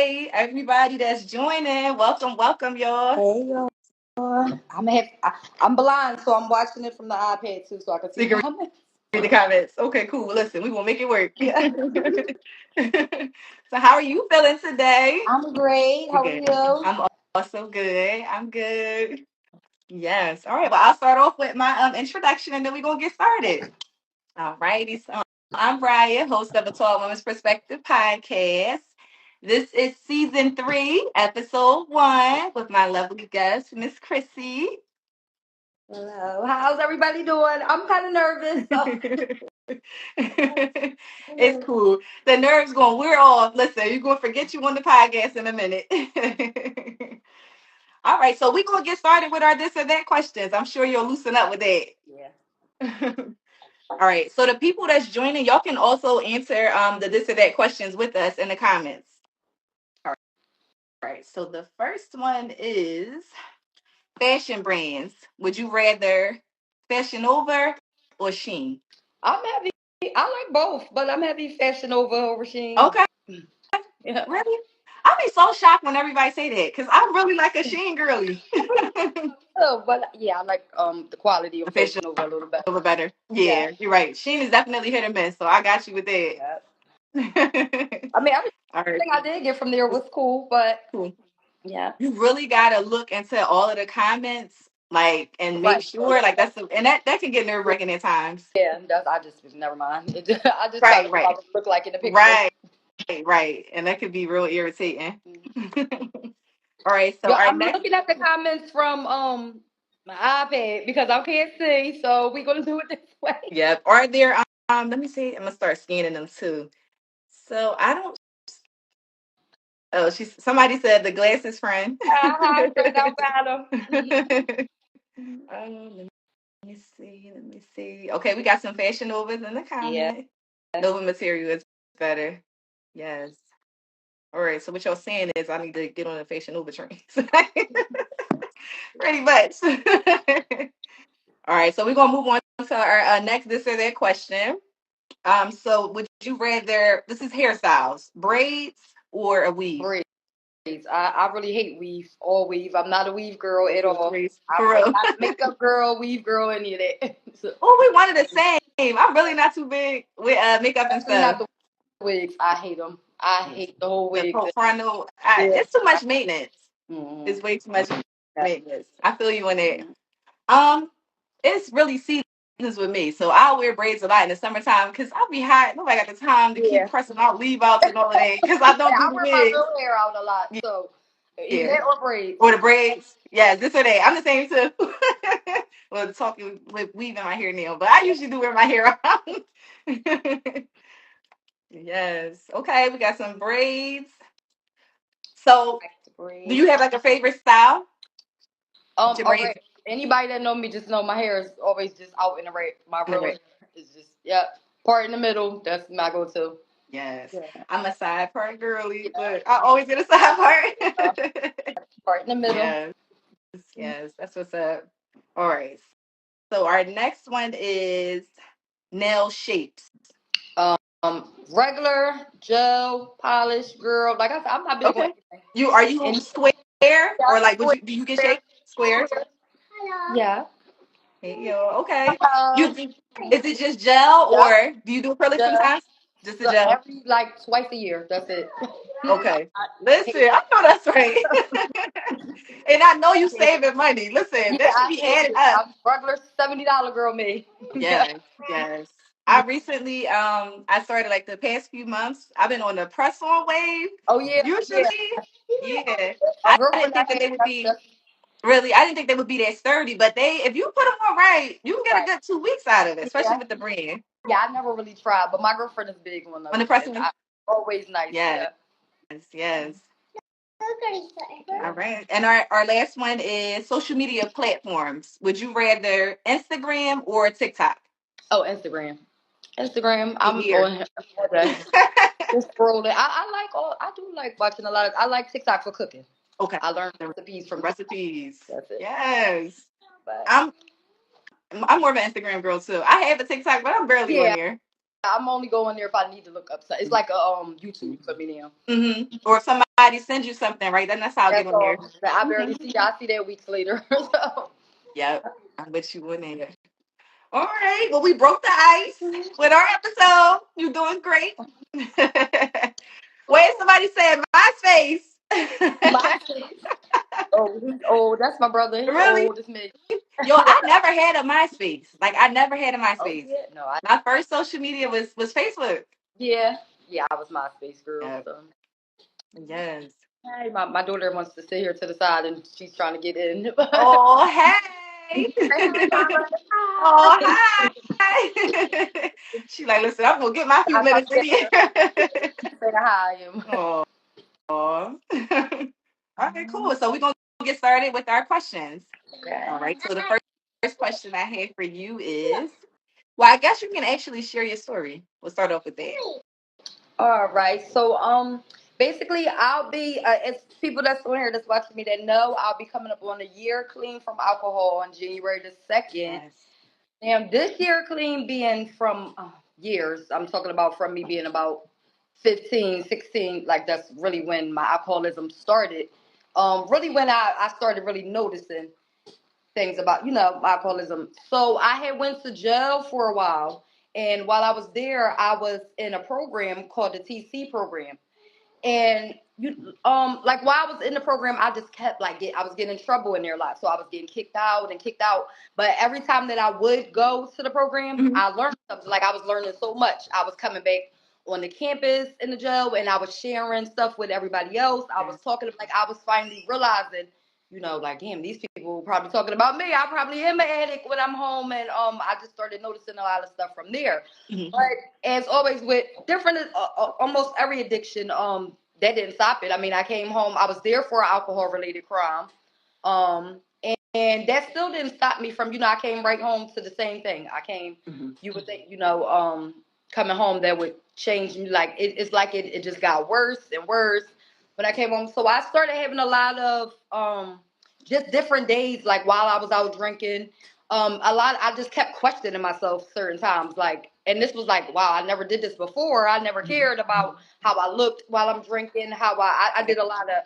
everybody that's joining. Welcome, y'all. Hey y'all. I'm blind, so I'm watching it from the iPad too, so I can So see you the can comments. read the comments. Okay, cool. Listen, we will make it work. Yeah, So, how are you feeling today? I'm great. You How are good? you? I'm also good. I'm good. Yes. All right. Well, I'll start off with my introduction, and then we're gonna get started. All righty. So, I'm Riah, host of the Tall Women's Perspective podcast. This is season 3, episode 1, with my lovely guest, Miss Chrissy. Hello. How's everybody doing? I'm kind of nervous. So. It's cool. The nerves going wear off. Listen, you're going to forget you on the podcast in a minute. All right, so we're going to get started with our this or that questions. I'm sure you'll loosen up with that. Yeah. All right, so the people that's joining, y'all can also answer the this or that questions with us in the comments. All right, so the first one is fashion brands. Would you rather Fashion Nova or Shein? I'm happy. I like both, but I'm happy Fashion over Sheen. Okay. Yeah. Really? I'll be so shocked when everybody say that because I'm really like a Sheen girly. Oh, but yeah, I like the quality of Official Fashion over a little better. over better. Yeah. Yeah, you're right. Sheen is definitely hit or miss, so I got you with that. Yeah. I mean, All right, everything I did get from there was cool, but cool. yeah. You really gotta look into all of the comments, like, and make Right. sure, like, and that can get nerve wracking at times. Yeah, I just never mind. I just try to Right, look how right, it look like in the picture. right, right, and that could be real irritating. All right, so Yo, our I'm next. looking at the comments from my iPad because I can't see, so we're gonna do it this way. Yep. Are there let me see. I'm gonna start scanning them too. So I don't somebody said the glasses friend. Straight out battle. Let me see. Let me see. Okay, we got some Fashion Novas in the Yeah. comment. Nova material is better. Yes. All right. So what you're saying is I need to get on the Fashion Nova train. Pretty much. All right. So we're gonna move on to our next this or that question. So would you rather, this is hairstyles, braids or a weave? Braids. I really hate weave. All weave. I'm not a weave girl at all. Braids, I'm for real. not a makeup girl, weave girl, any of that. So, Oh, we wanted the same. I'm really not too big with makeup and especially stuff. not the wigs. I hate them. I Yes. hate the whole The wig thing. frontal, Yeah. it's too much maintenance. Mm-hmm. It's way too much Yeah. maintenance. I feel you on that. Mhm. Um, it's really seasons with me. So I'll wear braids a lot in the summertime because I'll be hot. Nobody got the time to keep Yeah. pressing out leave outs and all of that because I Yeah, don't do I the wear my wigs. real hair out a lot, so either Yeah. that or braids. Or the braids. Yes, this or that. I'm the same too. Well, talking with weaving my hair now, but I usually do wear my hair out. Yes. Okay, we got some braids. So, Like the do braids. you have like a favorite style with your All braids? right. Anybody that know me just know my hair is always just out in the right. My real hair is just part in the middle. That's my go-to. Yes. Yeah, I'm a side part girly, yeah, but I always get a side yeah. part. Part in the middle. Yes. Yes. That's what's up. All right. So, our next one is nail shapes. Regular gel polish girl. Like I said, I'm not big on Okay. anything. Are you And square yeah, or like would square, you do you get shaped square? square. Yeah. Hey, yo, okay. Hello. Is it just gel Yep. or do you do acrylic Gel. sometimes? Just the So gel. every like twice a year. That's it. Okay. I Listen, hate I know that's right. And I know you it. saving money. Listen, Yeah, that should I be hate added it. up. I'm regular $70 girl me. Yeah. Yes, yes. I recently I started like the past few months. I've been on the press on wave. Oh yeah, Usually, yeah. yeah. My I didn't girlfriend think I that had they would be that's really, I didn't think they would be that sturdy, but if you put them on right, you can get a right. good 2 weeks out of it, especially Yeah. with the brand. Yeah, I never really tried, but my girlfriend is big on On the those. press And one, always nice. yes, Yeah. yes. All right. And our last one is social media platforms. Would you rather Instagram or TikTok? Oh, Instagram. Instagram. Same I'm here. on here all day. Just scrolling. I like all. I do like watching a lot of. I like TikTok for cooking. Okay. I learned The recipes from TikTok. recipes. That's it. Yes. But I'm more of an Instagram girl too. I have a TikTok, but I'm barely on yeah, there. I'm only going there if I need to look up something. It's like a YouTube for me now. Or somebody sends you something, right? Then that's how I get That's on there. all. I barely see. I see that weeks later. So. Yep, I bet you wouldn't either. All right. Well, we broke the ice with our episode. You're doing great. Wait, somebody said My MySpace. oh, he's old. That's my brother. He Really? old as me. Yo, I never had a MySpace. Like I never had a Oh MySpace. yeah, no, My first social media was Facebook. yeah, I was MySpace girl. Yep. So Yes. hey, my daughter wants to sit here to the side and she's trying to get in. Oh, hey. Say hi, mama. Oh, Hi. hi. She like, listen, I'm gonna get my few I thought minutes in you here. say hi. Oh. Okay, cool. So we're gonna get started with our questions. Okay. All right. So the first question I have for you is, well, I guess you can actually share your story. We'll start off with that. All right. So basically I'll be as people that's on here that's watching me that know I'll be coming up on a year clean from alcohol on January the 2nd. Yes. And this year clean being from years, I'm talking about from me being about 15, 16, like that's really when my alcoholism started. Really when I started really noticing things about, my alcoholism. So I had went to jail for a while. And while I was there, I was in a program called the TC program. And like while I was in the program, I just kept I was getting in trouble in there a lot. So I was getting kicked out and kicked out. But every time that I would go to the program, Mhm. I learned something. Like I was learning so much. I was coming back on the campus in the jail and I was sharing stuff with everybody else. I was Yes. talking like I was finally realizing, like damn, these people probably talking about me. I probably am an addict when I'm home, and I just started noticing a lot of stuff from there. Mhm. But as always with different, almost every addiction, that didn't stop it. I mean, I came home. I was there for an alcohol related crime, and that still didn't stop me from. I came right home to the same thing. I came. Mhm. You would think, coming home that would change me. Like it's like it just got worse and worse when I came home. So I started having a lot of just different days. Like while I was out drinking, a lot. I just kept questioning myself certain times. Like, and this was like, wow, I never did this before. I never cared about how I looked while I'm drinking. How I did a lot of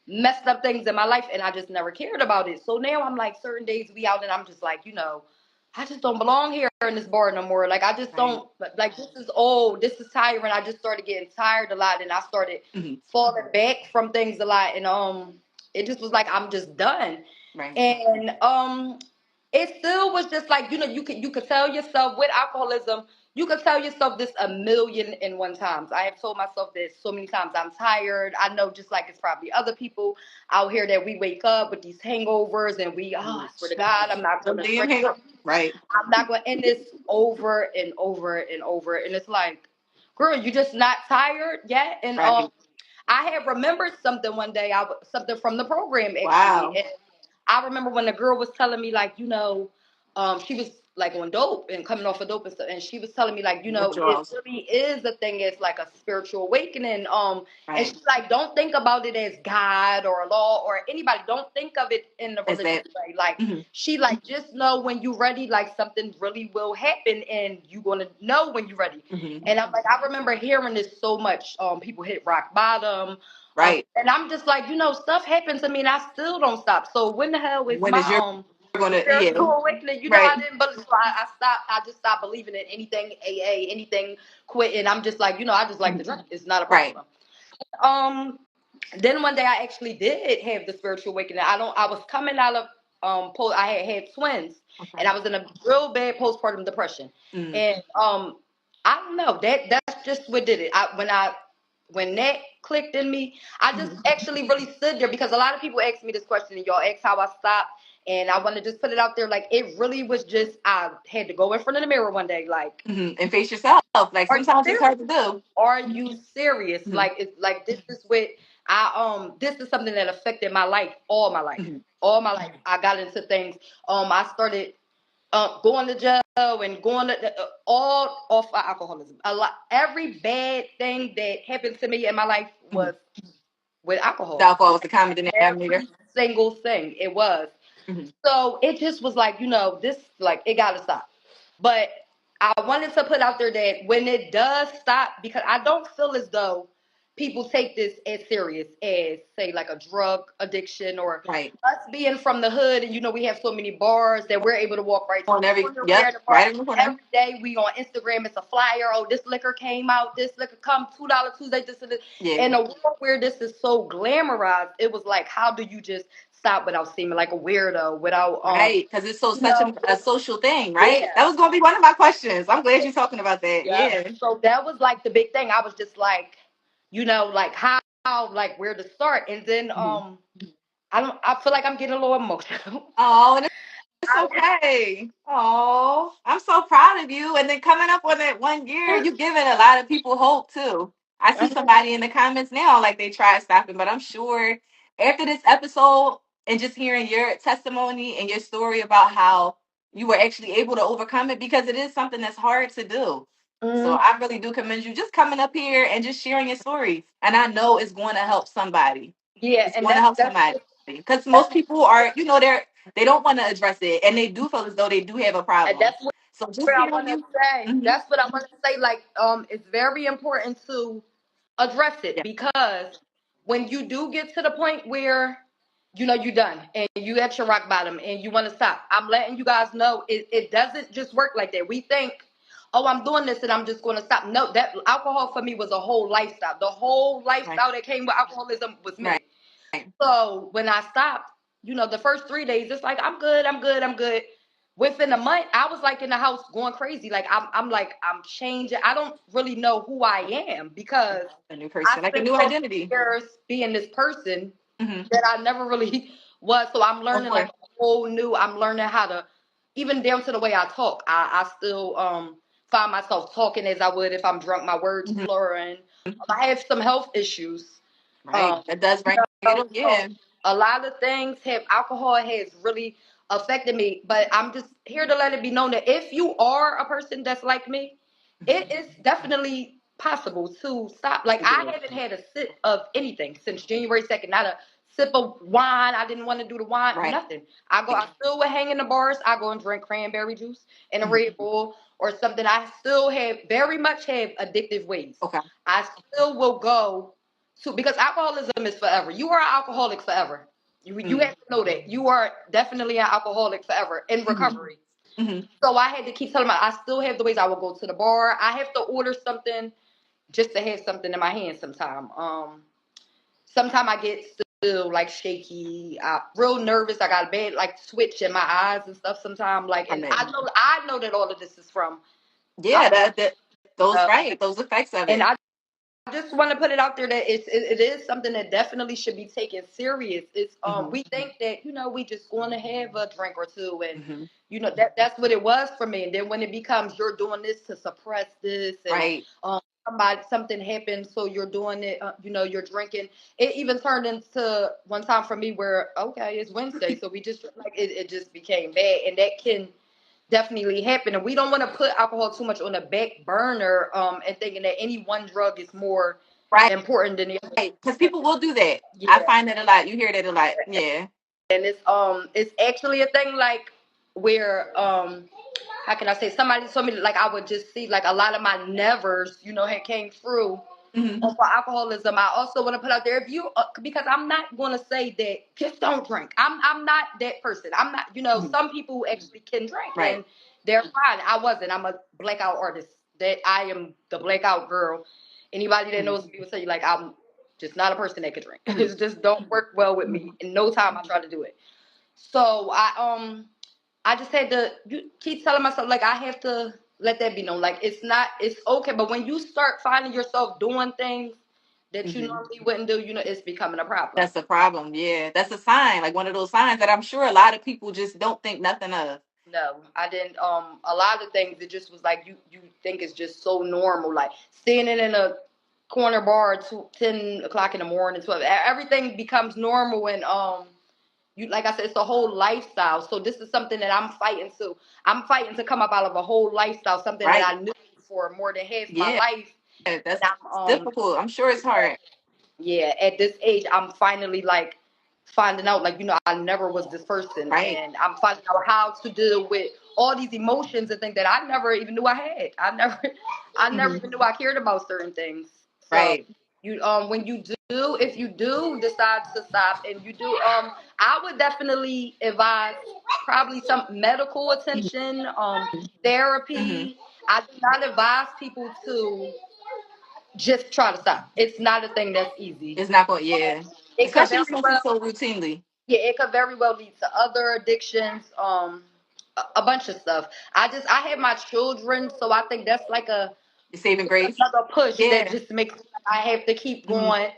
messed up things in my life, and I just never cared about it. So now I'm like, certain days we out, and I'm just like, I just don't belong here in this bar no more. Like I just Right. don't like this is old. This is tiring. I just started getting tired a lot and I started Mhm. falling back from things a lot and it just was like I'm just done. Right. And it still was just like, you could tell yourself with alcoholism, you could tell yourself this a million and one times. I have told myself this so many times. I'm tired. I know just like it's probably other people out here that we wake up with these hangovers and I swear to God, I'm not Some gonna damn drink. hangover. Right. I'm not going to end this over and over and over. And it's like, girl, you just not tired yet? And Right. I had remembered something one day, something from the program actually. Wow. And I remember when the girl was telling me, like, she was like on dope and coming off of dope and stuff. And she was telling me, like, it Withdrawals. really is a thing. It's like a spiritual awakening. And Right. she's like, don't think about it as God or law or anybody. Don't think of it in the Is religious that? way. Like, Mhm. she like, just know when you're ready, like something really will happen and you're going to know when you're ready. Mhm. And I'm like, I remember hearing this so much. People hit rock bottom. Right. And I'm just like, stuff happens to me and I still don't stop. So when the hell is When my is you're gonna? Yeah. spiritual awakening? Right. I didn't believe. So I stopped. I just stopped believing in anything AA, anything quitting. I'm just like, I just like to drink. It's not a Right. problem. Um, then one day I actually did have the spiritual awakening. I was coming out of I had twins Okay. and I was in a real bad postpartum depression. Mm. And I don't know, that's just what did it. When that clicked in me, I just Mhm. actually really stood there because a lot of people ask me this question and y'all ask how I stopped. And I want to just put it out there, like it really was just I had to go in front of the mirror one day, like, Mhm. And face yourself. Like are you sometimes it's serious? hard to do. Are you serious? Mhm. Like it's like this is what this is something that affected my life, all my life. Mhm. All my life. I got into things. I started going to jail and going to all off of alcoholism. A lot every bad thing that happened to me in my life Mhm. was with alcohol. Alcohol was the common denominator. Every single thing it was. Mhm. So it just was like, this like it gotta stop. But I wanted to put out there that when it does stop, because I don't feel as though people take this as serious as, say, like a drug addiction or Right. us being from the hood. And, we have so many bars that we're able to walk right to On the every, corner. We're yep, in the bar. right in the corner. Every day we on Instagram, it's a flyer. Oh, this liquor came out. This liquor come $2 Tuesday. This and this. Yeah. In a world where this is so glamorized, it was like, how do you just stop without seeming like a weirdo, without Right. Because it's so such a just social thing, right? yeah. That was going to be one of my questions. I'm glad you're talking about that. Yeah. Yeah. So that was like the big thing. I was just like, like how, like where to start. And then Hmm. I feel like I'm getting a little emotional. Oh, it's I, okay. Oh, I'm so proud of you. And then coming up on that 1 year, you giving a lot of people hope too. I see somebody in the comments now, like they tried stopping, but I'm sure after this episode and just hearing your testimony and your story about how you were actually able to overcome it, because it is something that's hard to do. So mm, I really do commend you just coming up here and just sharing your story. And I know it's going to help somebody. yeah, It's and going to that's help somebody. Because most people are, they don't want to address it, and they do feel as though they do have a and problem. that's So just where I hearing want to you, say. hmm That's what I want to say. Like, it's very important to address it yeah, because when you do get to the point where you're done and you at your rock bottom and you want to stop, I'm letting you guys know it doesn't just work like that. We think, oh, I'm doing this and I'm just going to stop. No, that alcohol for me was a whole lifestyle. The whole right, lifestyle that came with alcoholism was right, me. So when I stopped, the first 3 days, it's like I'm good, I'm good, I'm good. Within a month, I was like in the house going crazy. Like I'm like I'm changing. I don't really know who I am because a new I person, like a spent new so many identity. years being this person Hmm. that I never really was. So I'm Of learning like course. a whole new. I'm learning how to, even down to the way I talk. I still find myself talking as I would if I'm drunk. My words Hmm. slurring. I have some health issues. Right. Um, That does bring it up. so Yeah. a lot of things have alcohol has really affected me, but I'm just here to let it be known that if you are a person that's like me, it is definitely possible to stop. Like To do I it. haven't had a sip of anything since January 2nd. Not a sip of wine. I didn't want to do the wine. Right. Nothing. I still would hang in the bars. I go and drink cranberry juice and a Mhm. Red Bull or something. I still have very much have addictive ways. Okay. I still will go because alcoholism is forever. You are an alcoholic forever. You Mm-hmm. have to know that you are definitely an alcoholic forever in recovery. Hmm. So I had to keep telling myself I still have the ways I will go to the bar. I have to order something just to have something in my hand. Sometime I get still like shaky, real nervous. I got a bad like switch in my eyes and stuff. Sometimes like, and Amen. I know that all of this is from Yeah. alcohol. That those Uh, right. Those effects of and it. I just want to put it out there that it is something that definitely should be taken serious. It's Hmm. we think that we just going to have a drink or two and Hmm. that's what it was for me. And then when it becomes you're doing this to suppress this and Right. something happened so you're doing it, you're drinking. It even turned into one time for me where okay it's Wednesday so we just like it just became bad and that can definitely happen. And we don't want to put alcohol too much on the back burner and thinking that any one drug is more Right. important than the other. Because people will do that. I Yeah. find that a lot. You hear that a lot. Yeah. And it's actually a thing like where how can I say somebody told me like I would just see like a lot of my nevers, had came through Hmm. for alcoholism. I also want to put out there if you because I'm not going to say that just don't drink. I'm not that person. I'm not. Hmm. Some people actually can drink Right. and they're fine. I wasn't. I'm a blackout artist. That I am the blackout girl. Anybody that Hmm. knows me will tell you like I'm just not a person that can drink. Hmm. It's just don't work well with me. In no time I try to do it. So I just had to keep telling myself like I have to let that be known. Like it's okay. But when you start finding yourself doing things that you Hmm. normally wouldn't do, it's becoming a problem. That's the problem. Yeah. That's a sign. Like one of those signs that I'm sure a lot of people just don't think nothing of. No, I didn't. A lot of things it just was like you think it's just so normal, like standing in a corner bar at 10 o'clock in the morning, 12. Everything becomes normal and you like I said, it's a whole lifestyle. So this is something that I'm fighting to. I'm fighting to come up out of a whole lifestyle, something that Right. I knew for more than half my Yeah. life. And That's I'm difficult. I'm sure it's hard. yeah, at this age, I'm finally like finding out, like, I never was this person, Right. and I'm finding out how to deal with all these emotions and things that I never even knew I had. I never Hmm. even knew I cared about certain things. So Right. when you do, if you do decide to stop, and you do, I would definitely advise probably some medical attention, Hmm. therapy. I do not advise people to just try to stop. It's not a thing that's easy. It's not going. Yeah. It could Especially very since it's well, so routinely. yeah, it could very well lead to other addictions, a bunch of stuff. I have my children, so I think that's like It's saving grace. another push that Yeah. just makes I have to keep Hmm. going.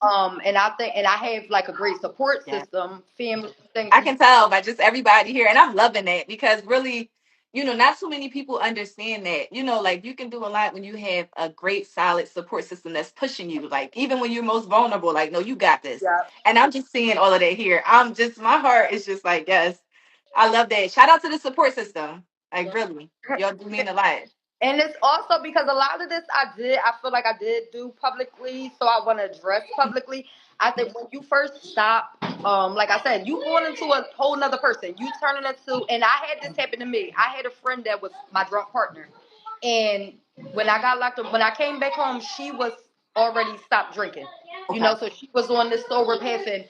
And I have like a great support Yeah. system, family, things. I can tell by just everybody here, and I'm loving that because really, not so many people understand that. Like you can do a lot when you have a great, solid support system that's pushing you. Like even when you're most vulnerable, like no, you got this. Yeah. And I'm just seeing all of that here. My heart is just like yes, I love that. Shout out to the support system. Like really, y'all do mean a lot. And it's also because a lot of this I feel like I did do publicly, so I want to address publicly. I think when you first stop, like I said, you going into a whole nother person. You turning into, and I had this happen to me. I had a friend that was my drunk partner. And when I got locked up, when I came back home, she was already stopped drinking. Okay. So she was on this sober path, and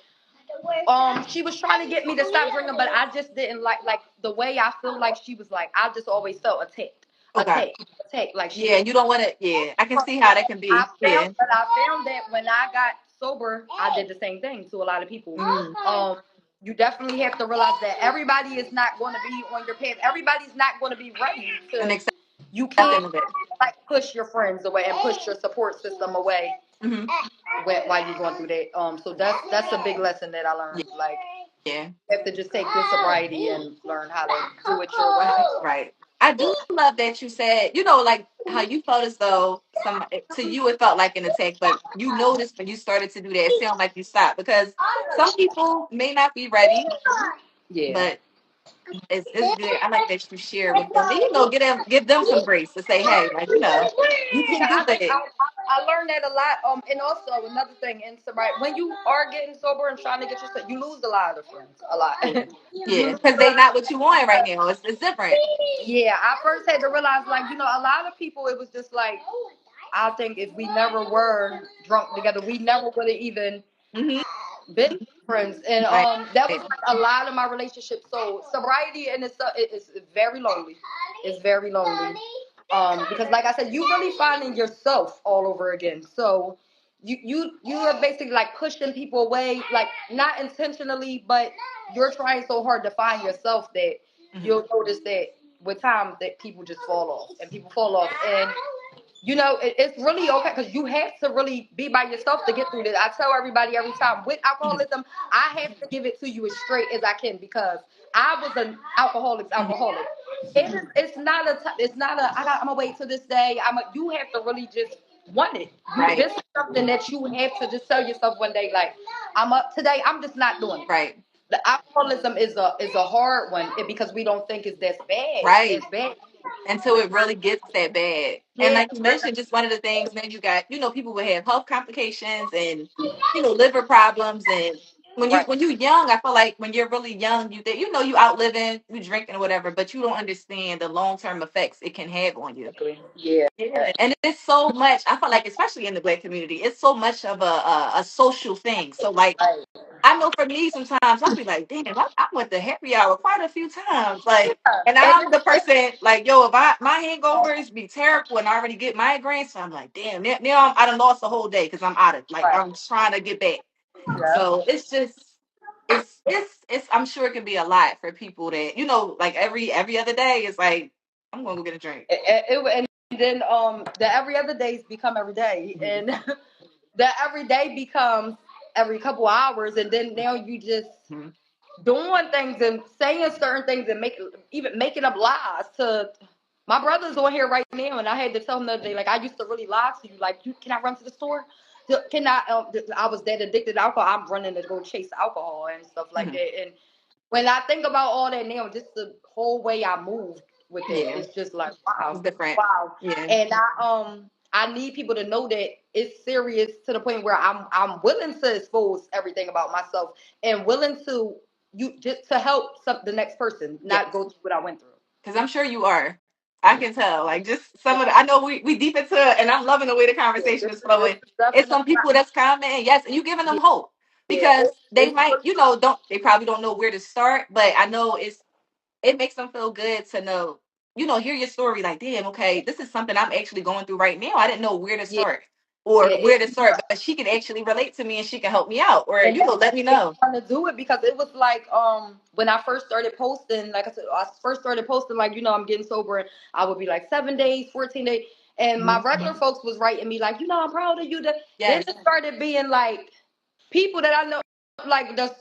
she was trying to get me to stop drinking, but I just didn't like the way I feel like she was like. I just always felt attacked, Okay. attacked. Like she Yeah, was. you don't want to. Yeah, I can see how that can be. Yeah. I found that when I got sober, I did the same thing to a lot of people. Mm. You definitely have to realize that everybody is not going to be on your path. Everybody's not going to be ready And to. You can't accepting of it. like push your friends away and push your support system away Hmm. while you're going through that. So that's a big lesson that I learned. Like Yeah. you have to just take your sobriety and learn how to do it your way. Right. I do love that you said, like how you felt as though to you it felt like an attack, but you noticed when you started to do that, it sounded like you stopped because some people may not be ready, Yeah. but it's good. I like that you share with them. And, give them some grace to say, hey, like, you can Yeah, do it. I learned that a lot. And also another thing in sobriety, when you are getting sober and trying to get yourself, you lose a lot of friends, a lot. Yeah. You Yeah. lose Because a they lot. not what you want right now. It's different. Yeah, I first had to realize, like, a lot of people, it was just like, I think if we never were drunk together, we never would have even Hmm. been friends. And Right. that was like a lot of my relationships. So sobriety in itself is very lonely. It's very lonely. Because like I said, you really finding yourself all over again. So you are basically like pushing people away, like not intentionally, but you're trying so hard to find yourself that Hmm. you'll notice that with time that people just fall off and people fall off. And it's really okay because you have to really be by yourself to get through this. I tell everybody every time with Hmm. alcoholism, I have to give it to you as straight as I can because I was an alcoholic. Hmm. It's not I'm gonna wait till this day. You have to really just want it. Right. This is something that you have to just tell yourself one day, like, I'm up today, I'm just not doing it. Right. The alcoholism is a hard one because we don't think it's that bad. Right. It's bad. Until it really gets that bad. And Yeah. like you mentioned, just one of the things, then you got, people will have health complications and, liver problems. And Right. when you're young, I feel like when you're really young, you think, you outliving, you drinking or whatever, but you don't understand the long-term effects it can have on you. Yeah. Yeah. And it's so much, I feel like, especially in the Black community, it's so much of a social thing. So like, Right. I know for me, sometimes I'll be like, damn, I went to happy hour quite a few times. Yeah. Like, and And I'm the person, like, yo, if my hangovers be terrible and I already get migraines, so I'm like, damn, now I done lost the whole day because I'm out of, like, right. I'm trying to get back. Yeah. So it's just, I'm sure it can be a lot for people that, like every other day, it's like, I'm going to go get a drink. And then the every other days become every day, Mhm. and the every day becomes every couple hours, and then now you just Mhm. doing things and saying certain things and even making up lies to. My brother's on here right now, and I had to tell him the other day, like, I used to really lie to you. Like, can I run to the store? Can I? I was that addicted to alcohol. I'm running to go chase alcohol and stuff like Mhm. that. And when I think about all that now, just the whole way I moved with it, Yeah, it's just like it's wow, different. wow. Yeah. And I I need people to know that it's serious to the point where I'm willing to expose everything about myself and willing to just to help the next person not go through what I went through. Because I'm sure you are. I can tell. Like just some of the, I know we deep into it, and I'm loving the way the conversation is This flowing. is It's definitely some people that's commenting, yes, and you giving them hope because they it's might, really, don't they probably don't know where to start, but I know it makes them feel good to know, hear your story. Like, damn, okay, this is something I'm actually going through right now. I didn't know where to yeah, start or yeah. where to start, but she can actually relate to me and she can help me out, or And that's let me what made me know. want to do it because it was like when I first started posting, like I said, I first started posting like I'm getting sober, and I would be like 7 days, 14 days, and my regular folks was writing me like I'm proud of you. Then Yes. it started being like people that I know, like the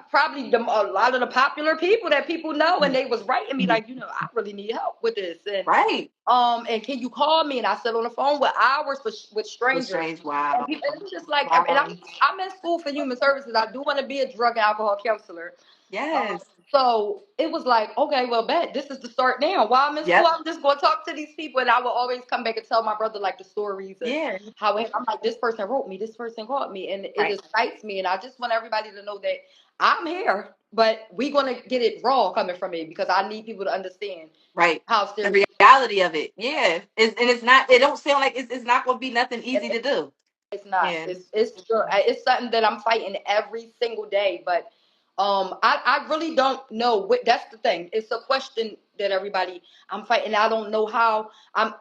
probably a lot of the popular people that people know, and they was writing me like I really need help with this, Right. and can you call me? And I sit on the phone with hours with With strangers. strange. And Wow. people, and it's just like, and Wow. I'm in school for human services. I do want to be a drug and alcohol counselor. Um, Yes. so it was like, okay, well, bet this is the start now. While I'm in school, Yep. I'm just going to talk to these people, and I will always come back and tell my brother like the stories and Yeah. how I'm like, this person wrote me, this person called me, and it Right. excites me, and I just want everybody to know that I'm here, but we're gonna get it raw coming from me because I need people to understand Right. how serious The reality of it. Yeah. And it's not, it don't sound like it's not going to be nothing it easy is. to do. It's not. Yeah. It's something that I'm fighting every single day. But I really don't know what. That's the thing. It's a question that everybody I'm fighting. I don't know how.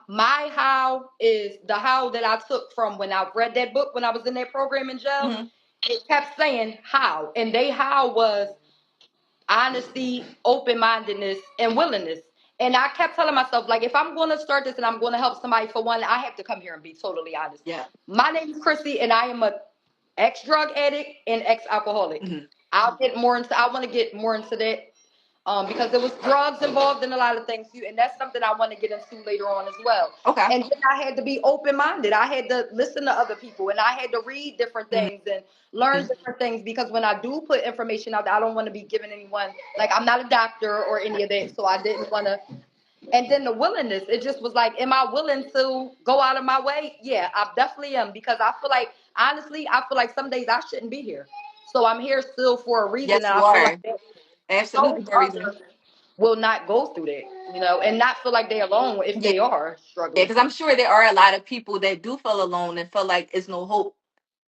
My how is the how that I took from when I read that book when I was in that program in jail. Mm-hmm. It kept saying how, and they how was honesty, open mindedness, and willingness. And I kept telling myself, like, if I'm going to start this and I'm going to help somebody, for one, I have to come here and be totally honest. Yeah. My name is Chrissy, and I am a ex drug addict and ex alcoholic. Mm-hmm. I want to get more into that because there was drugs involved in a lot of things too, and that's something I want to get into later on as well. Okay. And then I had to be open minded. I had to listen to other people, and I had to read different things and learn different things because when I do put information out there, I don't want to be giving anyone like I'm not a doctor or any of that, so I didn't want to. And then the willingness, it just was like, am I willing to go out of my way? Yeah, I definitely am because I feel like honestly, I feel like some days I shouldn't be here. So I'm here still for a reason, and Yes, you I feel like are. those Absolutely for a reason. others will not go through that, and not feel like they're alone if Yeah. they are Yeah. struggling. Because I'm sure there are a lot of people that do feel alone and feel like it's no hope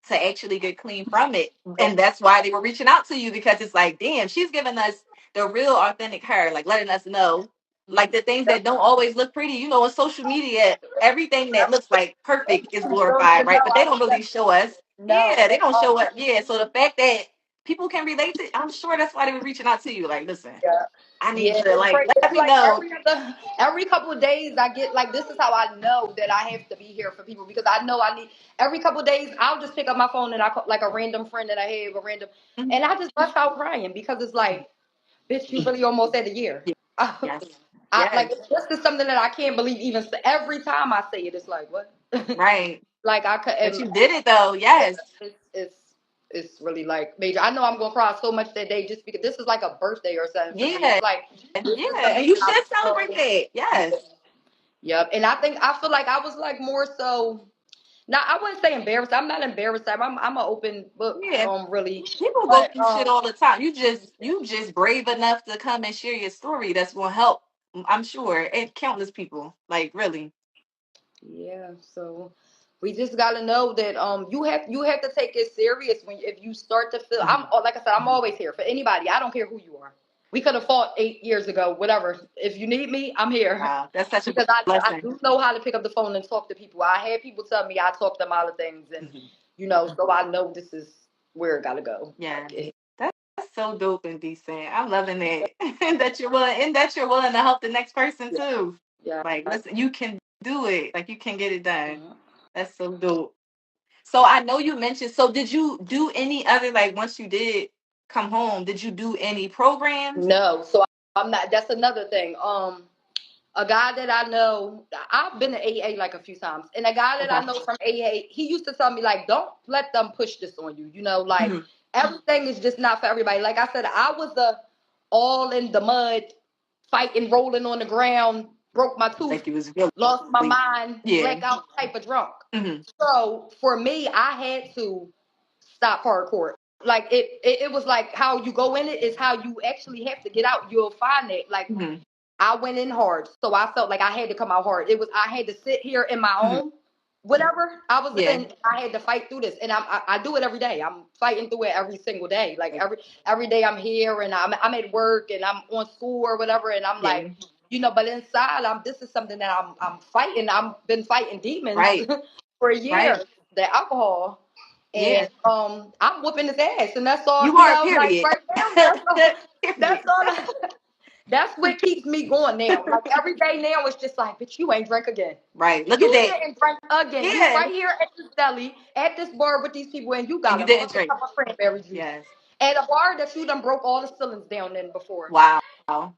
to actually get clean from it. And that's why they were reaching out to you because it's like, damn, she's giving us the real authentic her, like letting us know like the things that don't always look pretty. On social media, everything that looks like perfect is You don't glorified, even know right? But they I don't see really that. show us. No. Yeah, they don't show us. Yeah. So the fact that people can relate to, I'm sure that's why they were reaching out to you. Like, listen, Yeah. I need Yeah, you to it's like crazy. let It's me like know. every couple of days I get like this is how I know that I have to be here for people because I know I need every couple of days I'll just pick up my phone and I call like a random friend that I have a random Mhm. and I just bust out crying because it's like, bitch, you really almost had a year. Yeah. Yes. Like Yes. this is something that I can't believe even every time I say it, it's like what? Right. Like I could But and you did it though. Yes. it's it's really like major. I know I'm gonna cry so much that day just because this is like a birthday or something for me. Yeah. It's like this is Yeah. something And you that should I celebrate that. Yes. yep. And I feel like I was like more so. Now I wouldn't say embarrassed. I'm not embarrassed. I'm an open book. Yeah. Really, People go but through shit all the time. You just brave enough to come and share your story. That's gonna help. I'm sure, and countless people. Like really. yeah. So we just gotta know that you have to take it serious when if you start to feel. I'm Mhm. like I said. I'm always here for anybody. I don't care who you are. We could have fought 8 years ago. Whatever. If you need me, I'm here. Wow, that's such a Because I blessing. do know how to pick up the phone and talk to people. I had people tell me I talk to them all the things, and Mhm. so I know this is where it gotta go. Yeah, Like, that's so dope and decent. I'm loving that, and that you're willing to help the next person yeah, too. yeah. Like, listen, you can do it. Like, you can get it done. Mhm. That's so dope. So I know you mentioned. So did you do any other like once you did come home? Did you do any programs? No, so I'm not. That's another thing. A guy that I know, I've been to AA like a few times, and a guy that I Okay. know from AA, he used to tell me like, don't let them push this on you. Like Mhm. everything is just not for everybody. Like I said, I was all in the mud, fighting, rolling on the ground, broke my tooth, Like you was really, lost my mind, yeah. blackout type of drunk. Hmm. So for me, I had to stop hardcore. Like it was like how you go in it is how you actually have to get out. You'll find it. Like Hmm. I went in hard, so I felt like I had to come out hard. It was I had to sit here in my Hmm. own whatever I was Yeah. in. I had to fight through this, and I do it every day. I'm fighting through it every single day. Like every day I'm here, and I'm at work, and I'm on school or whatever, and I'm like, Yeah. but inside, this is something that I'm fighting. I've been fighting demons Right. for Right. years. The alcohol. Yeah. And I'm whooping his ass, and that's all. You are, Like period. right now, that's all. Period. That's all. That's what keeps me going now. Like every day now, it's just like, bitch, you ain't drink again. Right. Look at You that. didn't drink again. You Yeah. right here at this deli, at this bar with these people, and you And got you a didn't fucking drink. cup of cranberry juice. Yes. At a bar that you done broke all the ceilings down in before. Wow.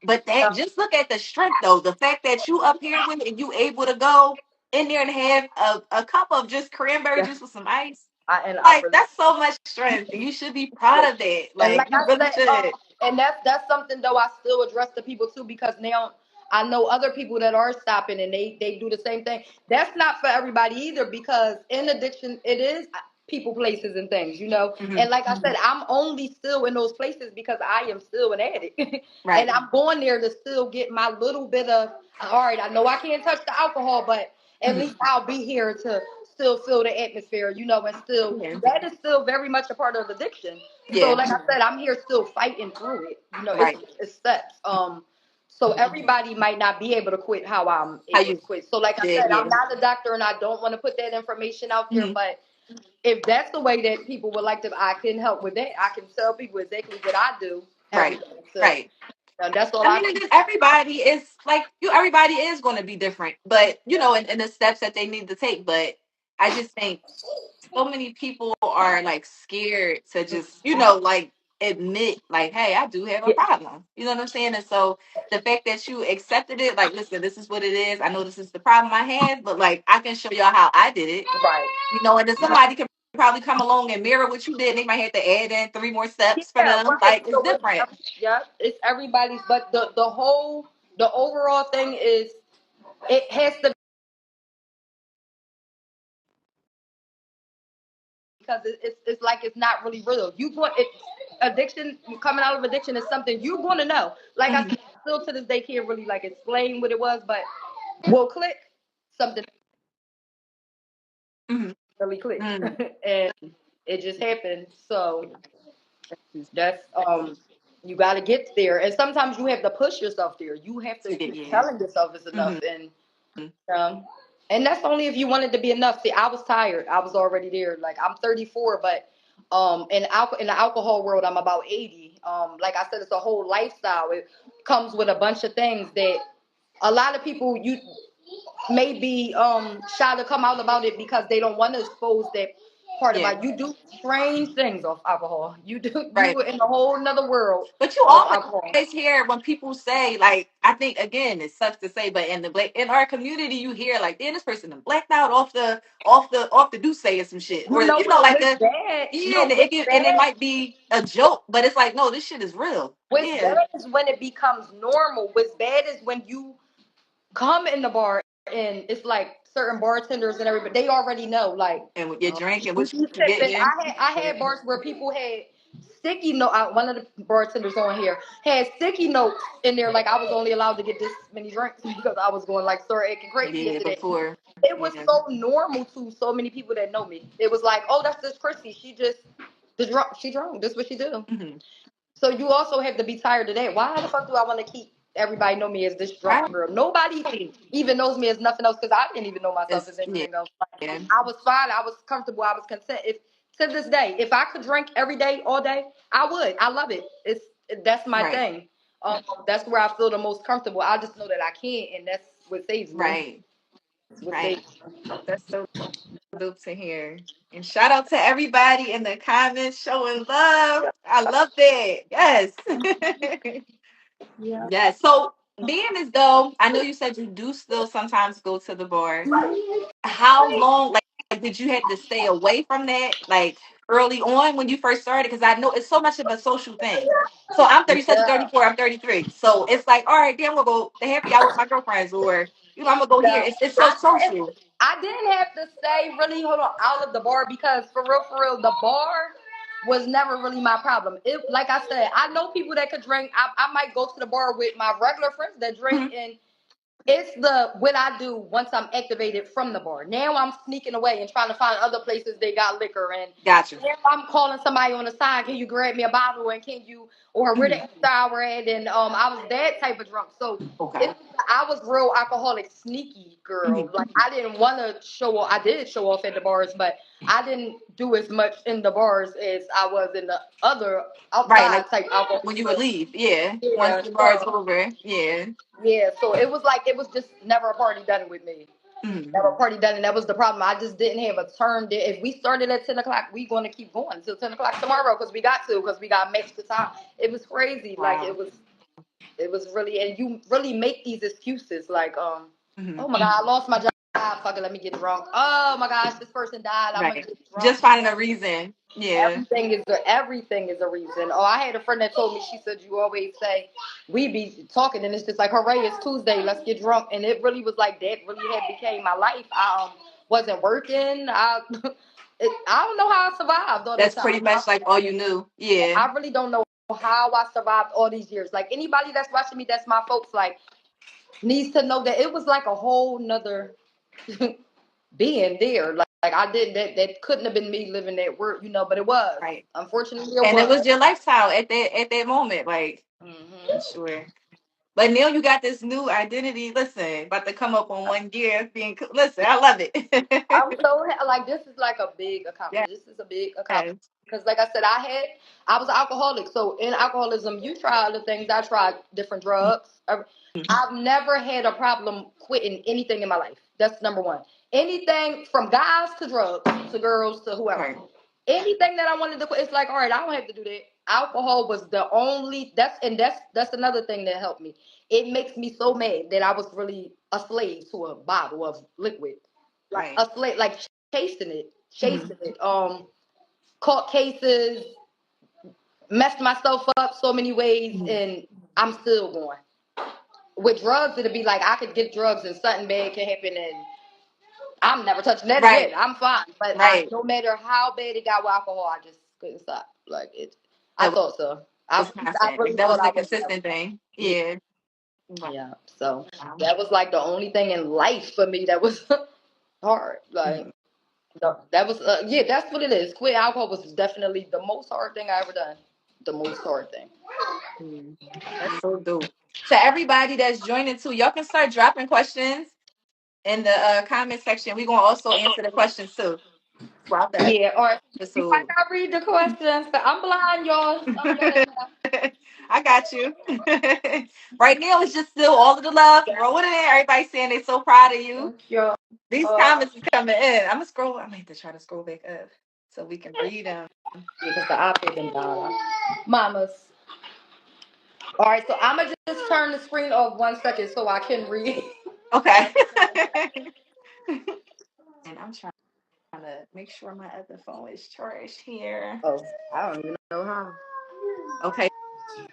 But that, just look at the strength though. The fact that you up here with it and you able to go in there and have a cup of just cranberry Yeah, juice with some ice. I Like really. that's so much strength. And you should be proud of that. And Like like you I really said, should. and that's something though I still address to people too because now I know other people that are stopping and they do the same thing. That's not for everybody either because in addiction it is people, places, and things, you know. Hmm. And like I said, I'm only still in those places because I am still an addict, and Right. I'm going there to still get my little bit of. All right, I know I can't touch the alcohol, but at Hmm. least I'll be here to still feel the atmosphere, you know, and still Yeah. that is still very much a part of addiction. So, Yeah. like I said, I'm here still fighting through it. You know, Right. it's steps. So everybody might not be able to quit how I'm How able to you quit. So, like I did, said, yeah. I'm not a doctor, and I don't want to put that information out there. Hmm. But if that's the way that people would like to, I can help with that. I can tell people exactly what I do every Right. day. So Right. that's all I I mean, and can then say. everybody is like you. Everybody is going to be different, but in the steps that they need to take. But I just think so many people are like scared to just like admit like, hey, I do have a Yeah, problem. You know what I'm saying? And so the fact that you accepted it, like, listen, this is what it is. I know this is the problem I had, but like I can show y'all how I did it. right. And then somebody can probably come along and mirror what you did. And they might have to add in 3 more steps for Yeah, them. right. Like it's So different. yeah, it's everybody's, but the overall thing is it has to because it's like it's not really real. You want it addiction coming out of addiction is something you're going to know. Like I Hmm. said, I still to this day can't really like explain what it was, but will click something Hmm. really clicked, Hmm. and it just happened. So that's you got to get there, and sometimes you have to push yourself there. You have to To get keep yeah. telling yourself it's enough, Hmm. um, and that's only if you wanted to be enough. See, I was tired. I was already there. Like I'm 34, but in the alcohol world, I'm about 80. Like I said, it's a whole lifestyle. It comes with a bunch of things that a lot of people you may be shy to come out about it because they don't want to expose that part Yeah. about you do strange things off alcohol. You do Right. you in a whole nother world But you off alcohol. always hear when people say, like, I think again, it sucks to say, but in our community, you hear like, "Damn, this person done blacked out off the do say or some shit," or You know what? like What's a bad? yeah, No, what's and it bad? might be a joke, but it's like, no, this shit is real. What's Yeah, bad is when it becomes normal. What's bad is when you come in the bar and it's like certain bartenders and everybody they already know like and with your drink and you what you get, sipping. yeah, I had bars where people had sticky note. One of the bartenders on here had sticky notes in there. Like I was only allowed to get this many drinks because I was going like sort acting crazy yeah, after that. before, It was yeah, so normal to so many people that know me. It was like, oh, that's just Chrissy. She just the drunk. She drunk. That's what she do. hmm, So you also have to be tired of that. Why the fuck do I want to keep everybody know me as this drunk right, girl? Nobody even knows me as nothing else because I didn't even know myself it's as yeah, anything else. yeah, I was fine. I was comfortable. I was content. If to this day, if I could drink every day, all day, I would. I love it. That's my right, thing. That's where I feel the most comfortable. I just know that I can't, and that's what saves me. right, It's what right. saves That's so dope to hear. And shout out to everybody in the comments showing love. I love that. Yes. me. Yeah. Yes. So being as though I know you said you do still sometimes go to the bar. How long did you have to stay away from that? Like early on when you first started? Because I know it's so much of a social thing. So I'm 37, Yeah. 34, I'm 33. So it's like, all right, then we'll go to happy hour with my girlfriends, or I'm gonna go here. Yeah. It's so social. I didn't have to stay really hold on out of the bar because for real, the bar was never really my problem. It like I said, I know people that could drink. I might go to the bar with my regular friends that drink, Mhm. and it's the what I do once I'm activated from the bar. Now I'm sneaking away and trying to find other places they got liquor, and Gotcha. now I'm calling somebody on the side. Can you grab me a bottle? And can you or where the Mhm. hour at? And I was that type of drunk. So Okay. it, I was real alcoholic, sneaky girl. Mhm. Like I didn't want to show off. I did show off at the bars, but I didn't do as much in the bars as I was in the other Right, like outside type alcohol. when you would leave, yeah. Once Yeah. the bar is So over, yeah. yeah. So it was like it was just never a party done with me. Mhm. Never party done, and that was the problem. I just didn't have a term. If we started at 10 o'clock, we going to keep going until 10 o'clock tomorrow because we got matched the time. It was crazy. Like Wow. it was really, and you really make these excuses like, Mhm. oh my god, I lost my job. Fuck it, let me get drunk. Oh my gosh, this person died. I'm gonna Right. get drunk. Just finding a reason. Yeah. Everything is a reason. Oh, I had a friend that told me. She said you always say we be talking, and it's just like, hooray, it's Tuesday, let's get drunk. And it really was like that. Really had became my life. I wasn't working. I don't know how I survived all that That's time. pretty much like all you knew. Yeah. I really don't know how I survived all these years. Like anybody that's watching me, that's my folks. Like needs to know that it was like a whole nother being there. Like I did that. That couldn't have been me living that work, but it was. Right. Unfortunately, it And it was was. your lifestyle at that moment, like for Hmm. sure. But now you got this new identity. Listen, about to come up on 1 year being. Listen, I love I'm it. so like this is like a big Yes. accomplishment. This is a big accomplishment because, like I said, I was an alcoholic. So in alcoholism, you try other things. I tried different drugs. I've never had a problem quitting anything in my life. That's number one. Anything from guys to drugs to girls to whoever. Right. Anything that I wanted to quit, it's like, all right, I don't have to do that. Alcohol was the only that's another thing that helped me. It makes me so mad that I was really a slave to a bottle of liquid, like Right. a slave, like Hmm. chasing it. Court cases, messed myself up so many ways, Hmm. and I'm still going. With drugs, it'd be like I could get drugs and something bad can happen, and I'm never touching that Right. again. I'm fine, but Right. no matter how bad it got with alcohol, I just couldn't stop. Like it, I That thought so. was I constant. Like really that was thought the I was never. consistent thing. Yeah, Yeah. Wow. yeah. So that was like the only thing in life for me that was hard. Like Mhm. that was yeah, that's what it is. Quit alcohol was definitely the most hard thing I ever done. The most hard thing. Mhm. That's so dope. To everybody that's joining too, y'all can start dropping questions in the comment section. We're gonna also answer the questions too throughout the Yeah, or you might episode. not read the questions. I'm blind, y'all. Some of y'all that I got you. Right now, it's just still all of the love. Throw it in. Everybody's saying they're so proud of you. thank y'all. These comments is coming in. I'm gonna scroll. I'm gonna have to try to scroll back up so we can read them. Because the iPad didn't die. Mamas. All right, so I'm gonna just turn the screen off 1 second so I can read. Okay. And I'm trying to make sure my other phone is charged here. Oh, I don't even know how. Okay.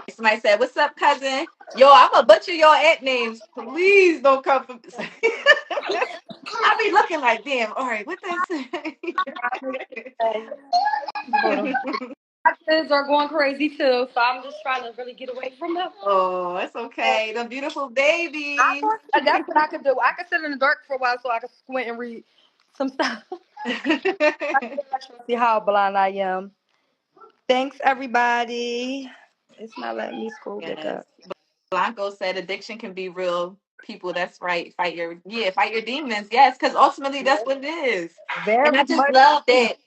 Somebody said, "What's up, cousin?" Yo, I'm gonna butcher your ad names. Please don't come for. I be looking like, damn. All right, what they say? Hold on. My kids are going crazy too, so I'm just trying to really get away from them. Oh, it's okay. The beautiful babies. That's what I could do. I could sit in the dark for a while so I could squint and read some stuff. See how blind I am. Thanks, everybody. It's not letting me scroll back Yes. up. Blanco said addiction can be real. People, that's right. Fight your demons. Yes, because ultimately that's what it is. And I Very just much. love that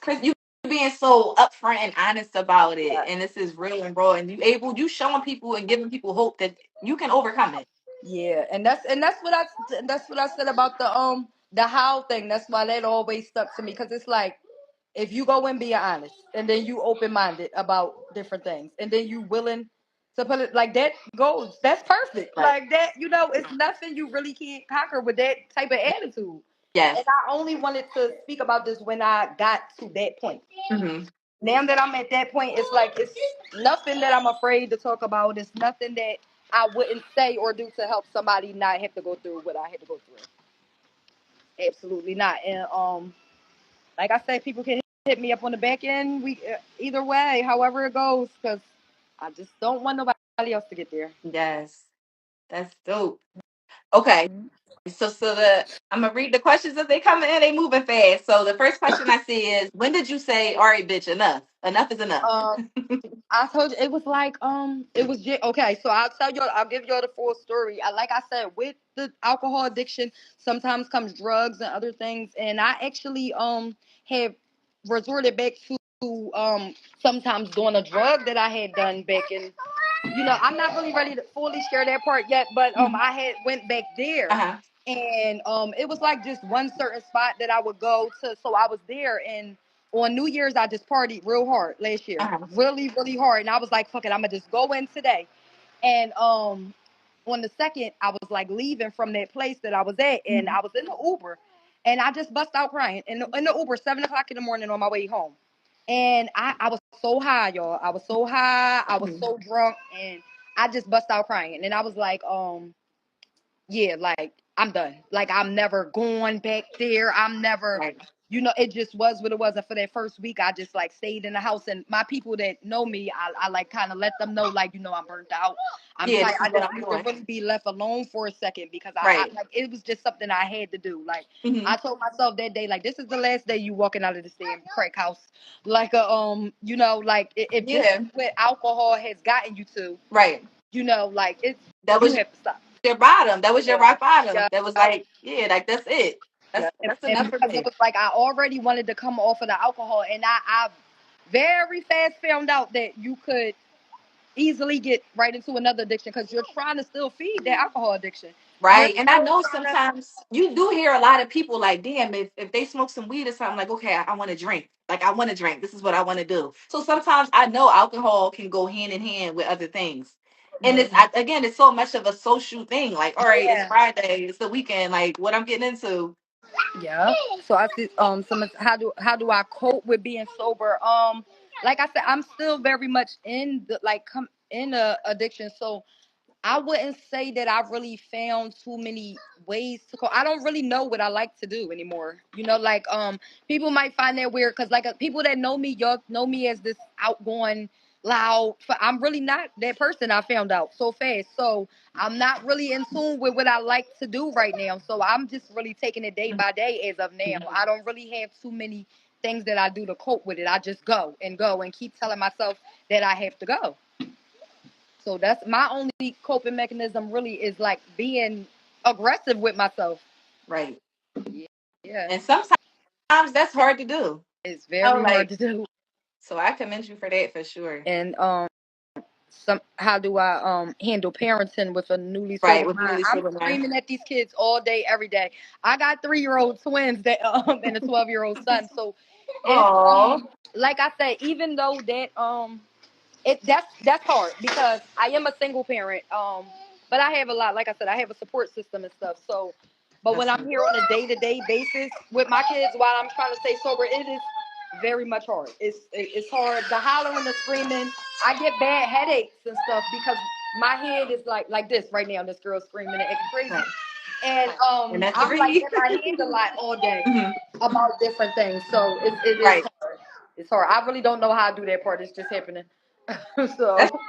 Chris, you being so upfront and honest about it. And this is real and raw. And you showing people and giving people hope that you can overcome it. Yeah, that's what I said about the how thing. That's why that always stuck to me because it's like if you go and be honest, and then you open minded about different things, and then you willing to put it like that goes. That's perfect. Right. Like that, it's nothing you really can't conquer with that type of attitude. Yes. And I only wanted to speak about this when I got to that point. Hmm. Now that I'm at that point, it's like it's nothing that I'm afraid to talk about. It's nothing that I wouldn't say or do to help somebody not have to go through what I had to go through. Absolutely not. And like I said, people can hit me up on the back end. We either way, however it goes, because I just don't want nobody else to get there. Yes. That's dope. Okay. So the I'm gonna read the questions as they come in. They moving fast. So the first question I see is, when did you say, "All right, bitch, enough. Enough is enough." Um, I told you it was like it was okay. So I'll tell you, I'll give you all the full story. Like I said, with the alcohol addiction, sometimes comes drugs and other things, and I actually have resorted back to sometimes doing a drug that I had done back in. I'm not really ready to fully share that part yet, but Mhm. I had went back there, Uh-huh. and it was like just one certain spot that I would go to. So I was there, and on New Year's I just partied real hard last year, Uh-huh. really really hard, and I was like, fuck it, I'm gonna just go in today. And on the second, I was like leaving from that place that I was at, and Mhm. I was in the Uber, and I just bust out crying in the Uber 7 o'clock in the morning on my way home. And I was so high, y'all. I was so high. I was Mhm. so drunk, and I just bust out crying. And I was like, yeah, like I'm done. Like I'm never going back there. I'm never, Right. it just was what it was. And for that first week, I just like stayed in the house. And my people that know me, I like kind of let them know, like, I'm burnt out. I'm Yeah, tired. this is I what just I'm need to doing. really be left alone for a second because I Right. like it was just something I had to do. Like Hmm. I told myself that day, like this is the last day you walking out of this damn crack house. Like like if this Yeah. is what alcohol has gotten you to, Right. like it's That you was have to stop. your bottom. That was your Yeah. rock bottom. Yeah. That was like, yeah, like that's it. Yeah, That's and enough for because it me. was like I already wanted to come off of the alcohol, and I very fast found out that you could easily get right into another addiction because you're trying to still feed that alcohol addiction. You're Right. And I still know trying to. sometimes you do hear a lot of people like, damn, if they smoke some weed or something, like, okay, I want to drink. Like, I want to drink. This is what I want to do. So sometimes I know alcohol can go hand in hand with other things. And Yeah. again, it's so much of a social thing. Like, all right, it's Yeah. Friday, it's the weekend. Like, what I'm getting into. Yeah. So I see. How do I cope with being sober? Like I said, I'm still very much in the like come in a addiction. So I wouldn't say that I really found too many ways to cope. I don't really know what I like to do anymore. Like people might find that weird because like people that know me, y'all know me as this outgoing, loud. I'm really not that person. I found out so fast. So I'm not really in tune with what I like to do right now. So I'm just really taking it day by day as of now. I don't really have too many things that I do to cope with it. I just go and keep telling myself that I have to go. So that's my only coping mechanism really is like being aggressive with myself. Right. Yeah. And sometimes that's hard to do. It's Oh, very hard like, to do. so I commend you for that for sure. And how do I handle parenting with a newly Right. sober With mind? newly I'm sober man. screaming at these kids all day, every day. I got 3-year-old twins that and a 12-year-old son. So it's Oh. like I said, even though that that's hard because I am a single parent. But I have a lot. Like I said, I have a support system and stuff. So, but when That's I'm here on a day-to-day basis with my kids while I'm trying to stay sober, it is very much hard. It's hard. The hollering, the screaming. I get bad headaches and stuff because my head is like this right now. This girl's screaming and acting crazy, right. and And that's the I'm like read. in my head a lot all day Hmm. about different things. So it is Right. hard. It's hard. I really don't know how to do that part. It's just happening. That's So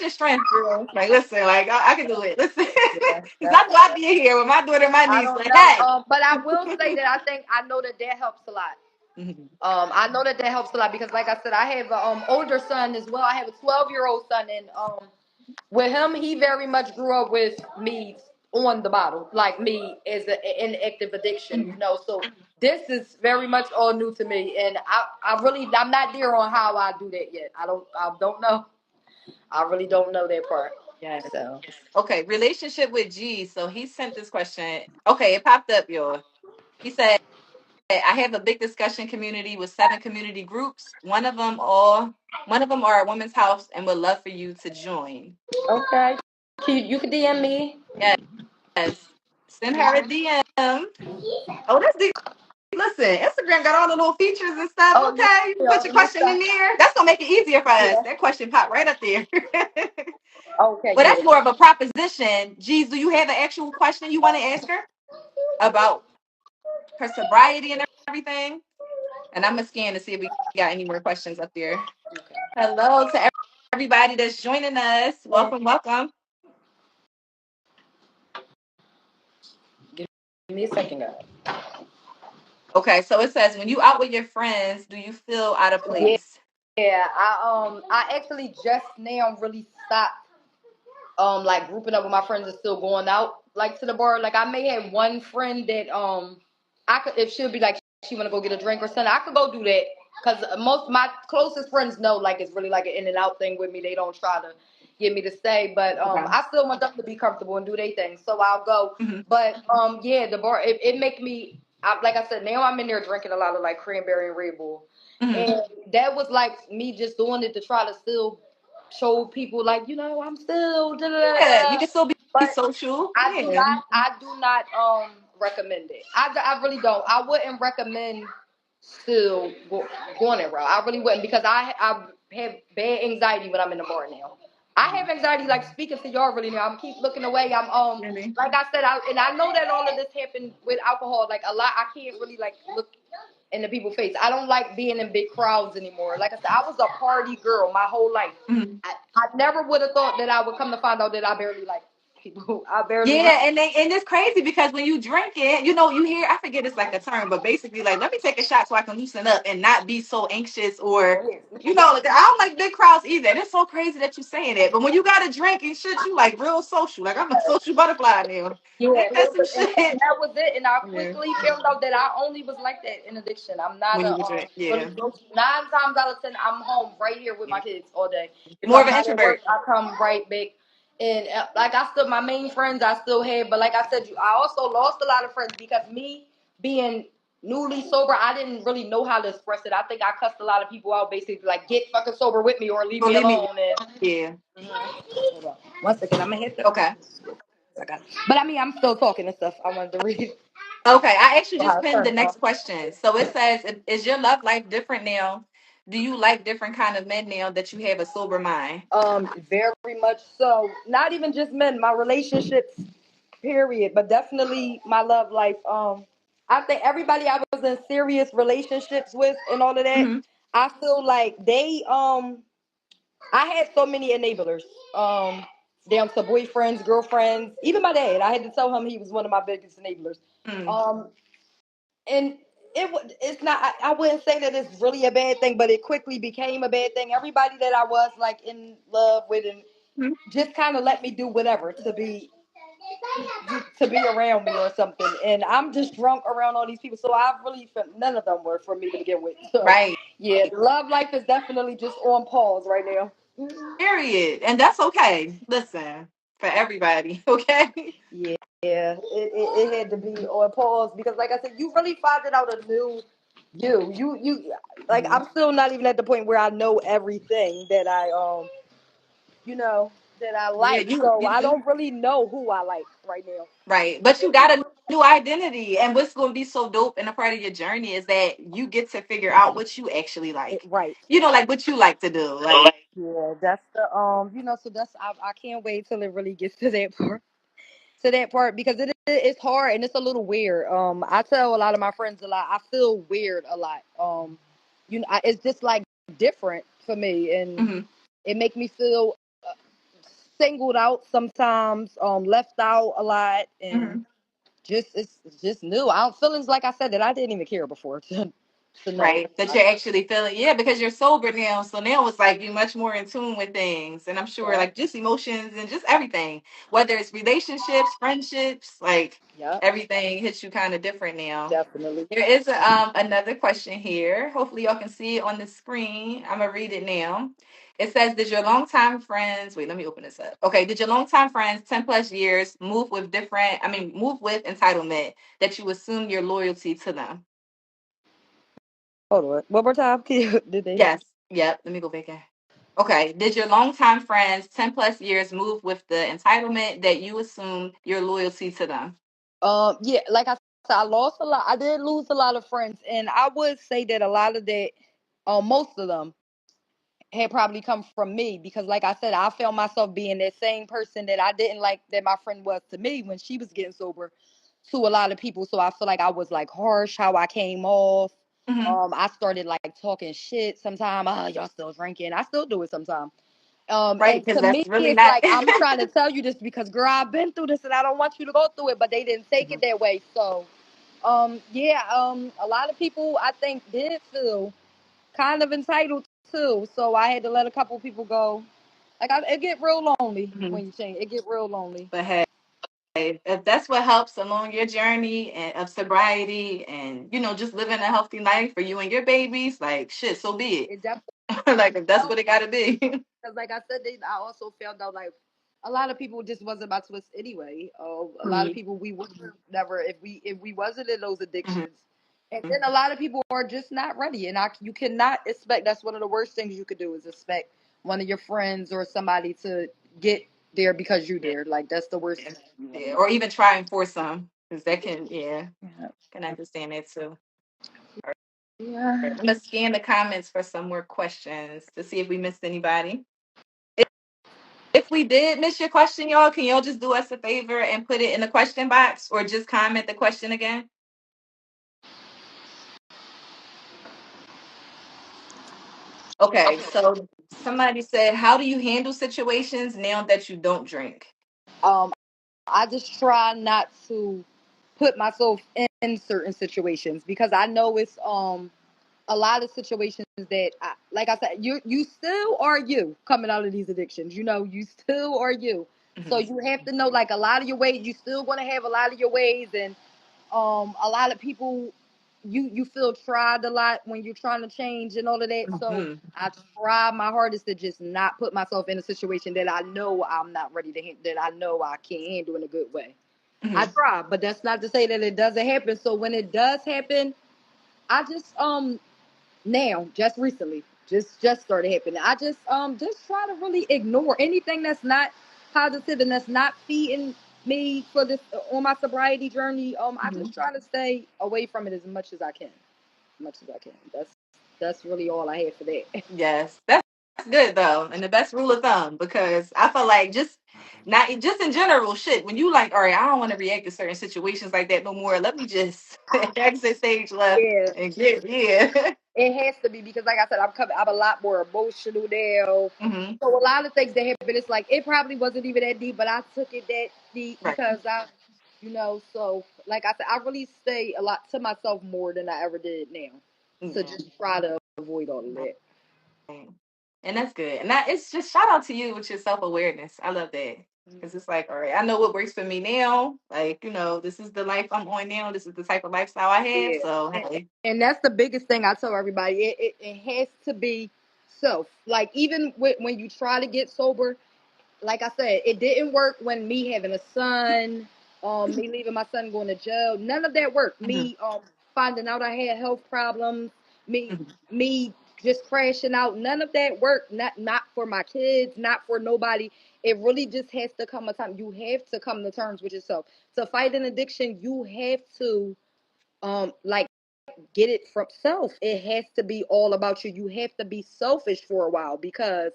your strength, girl. Like, listen, like I can do it. Listen, yeah, because I know I be in here with my daughter and my I niece. don't Like, know. hey. But I will say that I think I know that helps a lot. Mhm. I know that helps a lot because, like I said, I have an older son as well. I have a 12-year-old son, and with him, he very much grew up with me on the bottle, like me as an active addiction. Mhm. So this is very much all new to me, and I'm not there on how I do that yet. I don't know. I really don't know that part. Yes. So. Okay. Relationship with G. So he sent this question. Okay, it popped up, y'all. He said, I have a big discussion community with 7 community groups. One of them are a women's house and would love for you to join. Okay. You can DM me. Yes. Send her a DM. Oh, that's deep. Listen, Instagram got all the little features and stuff. Oh yeah, Okay, you can yeah, put your little question in stuff. there. That's gonna make it easier for us. Yeah. That question popped right up there. Okay, Well, yeah. that's more of a proposition. Geez, do you have an actual question you want to ask her about her sobriety and everything? And I'm gonna scan to see if we got any more questions up there. Hello to everybody that's joining us. Okay. Welcome, welcome. Give me a second, guys. Okay, so it says when you out with your friends, do you feel out of Yeah, place? I actually just now really stopped like grouping up with my friends and still going out like to the bar. Like I may have one friend that I could, if she'll be like she wanna go get a drink or something, I could go do that. Cause most my closest friends know like it's really like an in and out thing with me. They don't try to get me to stay, but Okay. I still want them to be comfortable and do their thing. So I'll go. Hmm. But yeah, the bar it make me like I said, now I'm in there drinking a lot of like cranberry and Red Bull. Hmm. And that was like me just doing it to try to still show people like I'm still da, da, da, Yeah, you da. can still be But social. I do Yeah. not I do not recommend it. I really don't. I wouldn't recommend still going that route. I really wouldn't because I have bad anxiety when I'm in the bar now. I have anxiety like speaking to y'all really now. I'm keep looking away. I'm Really? like I said, I know that all of this happened with alcohol. Like a lot, I can't really like look in the people's face. I don't like being in big crowds anymore. Like I said, I was a party girl my whole life. Mhm. I never would have thought that I would come to find out that I barely like people. I barely like. Yeah, and it's crazy because when you drink it, you hear I forget it's like a term, but basically like let me take a shot so I can loosen up and not be so anxious or like I don't like big crowds either. And it's so crazy that you're saying that. But when you got a drink and shit, you like real social. Like I'm a social butterfly now. Yeah, Ain't that some and shit? that was it. And I Yeah. quickly found out that I only was like that in addiction. I'm not When a you would drink, really yeah. social. 9 times out of 10, I'm home right here with my kids all day. If More of I'm an not at work, introvert. I come right back. And like I still, my main friends I still had, but like I said, I also lost a lot of friends because me being newly sober, I didn't really know how to express it. I think I cussed a lot of people out, basically like get fucking sober with me or leave Or me leave me. alone. And Yeah. hold on 1 second, I'm gonna hit the. Okay. But I mean, I'm still talking and stuff. I wanted to read. Okay. I actually just How it pinned the turned next question. So it says, is your love life different now? Do you like different kind of men now that you have a sober mind? Very much so. Not even just men, my relationships, period, but definitely my love life. I think everybody I was in serious relationships with and all of that, Hmm. I feel like they I had so many enablers. Down to boyfriends, girlfriends, even my dad. I had to tell him he was one of my biggest enablers. Mm. Um, and it's not I wouldn't say that it's really a bad thing, but it quickly became a bad thing. Everybody that I was like in love with and just kind of let me do whatever to be around me or something, and I'm just drunk around all these people, so I really felt none of them were for me to begin with. So Right. yeah, love life is definitely just on pause right now. Period. And that's okay. Listen, for everybody. Okay. Yeah, it had to be on pause because, like I said, you really finding out a new you like Mhm. I'm still not even at the point where I know everything that you know that I Yeah, like. you So you I do. don't really know who I like right now. Right. But you got a new identity. And what's going to be so dope and a part of your journey is that you get to figure out what you actually like. Right. Like what you like to do. Like, Yeah, that's the so that's I can't wait till it really gets to that part. To that part because it's hard and it's a little weird. I tell a lot of my friends a lot. I feel weird a lot. It's just like different for me, and hmm it make me feel singled out sometimes, left out a lot, and hmm it's just new. I feelings like I said that I didn't even care before to know. right. That you're actually feeling, yeah, because you're sober now. So now it's like you're much more in tune with things. And I'm sure Yeah. like just emotions and just everything, whether it's relationships, friendships, like Yep. everything hits you kind of different now. Definitely. There is another question here. Hopefully, y'all can see it on the screen. I'm gonna read it now. It says, "Did your longtime friends? Wait, let me open this up. Okay, did your longtime friends, 10 plus years, move with different? I mean, move with entitlement that you assume your loyalty to them?" Hold on. One more time. Did they? Yes. Yep. Let me go back in. Okay. Did your longtime friends, 10 plus years, move with the entitlement that you assume your loyalty to them? Yeah, like I I lost a lot. I did lose a lot of friends, and I would say that a lot of that, most of them, had probably come from me because, like I said, I found myself being that same person that I didn't like that my friend was to me when she was getting sober to a lot of people. So I feel like I was like harsh how I came off. Mm-hmm. I started like talking shit sometimes. Oh, y'all still drinking? I still do it sometimes. Right, And because to that's me, really it's not. like I'm trying to tell you this because, girl, I've been through this and I don't want you to go through it, but they didn't take it that way. So, a lot of people I think did feel kind of entitled too. So I had to let a couple people go. It get real lonely Mhm. when you change. It get real lonely. But hey, if that's what helps along your journey of sobriety and just living a healthy life for you and your babies, like shit, so be It definitely it. Like if that's helps what it got to be. because, like I said, I also found out like a lot of people just wasn't about twist anyway. A lot of Mhm. people we would never if we wasn't in those Mhm. addictions. And then a lot of people are just not ready, and you cannot expect. That's one of the worst things you could do is expect one of your friends or somebody to get there because you there. Like that's the worst Yeah. thing you want to Yeah. do. Or even try and force some, because that can, yeah, Yeah. can understand that too. All right. Yeah. I'm gonna scan the comments for some more questions to see if we missed anybody. If we did miss your question, y'all, can y'all just do us a favor and put it in the question box or just comment the question again? Okay, so somebody said, how do you handle situations now that you don't drink? Um, I just try not to put myself in certain situations because I know it's a lot of situations that like I said, you still are you coming out of these addictions. You know, you still are you. So Mhm. you have to know like a lot of your ways. You still gonna have a lot of your ways, and a lot of people you feel tried a lot when you're trying to change and all of that. So Mhm. I try my hardest to just not put myself in a situation that I know I'm not ready to that I know I can't handle in a good way. I Mhm. try, but that's not to say that it doesn't happen. So when it does happen, I just now just recently just started happening. I just try to really ignore anything that's not positive and that's not feeding me for this on my sobriety journey. I Mhm. just try to stay away from it as much as I can. As much as I can. That's really all I have for that. Yes, that's good though, and the best rule of thumb because I feel like just not just in general, shit. When you like, all right, I don't want to react to certain situations like that no more. Let me just exit stage left Yeah. and get yeah. It has to be because, like I said, I'm a lot more emotional now. Hmm. So a lot of things that happen, it's like it probably wasn't even that deep, but I took it that deep Right. because So like I said, I really stay a lot to myself more than I ever did now. So Yeah. just try to avoid all of that. Right. And that's good. And that it's just shout out to you with your self awareness. I love that. Because it's like, all right, I know what works for me now. Like, this is the life I'm on now. This is the type of lifestyle I have. Yeah, So, and, hey. and that's the biggest thing I tell everybody. It has to be self. Like even when you try to get sober, like I said, it didn't work when me having a son, me leaving my son going to jail. None of that worked. Hmm. Me finding out I had health problems, me Hmm. me just crashing out. None of that worked. Not for my kids, not for nobody. It really just has to come a time. You have to come to terms with yourself. To fight an addiction, you have to like get it from self. It has to be all about you. You have to be selfish for a while because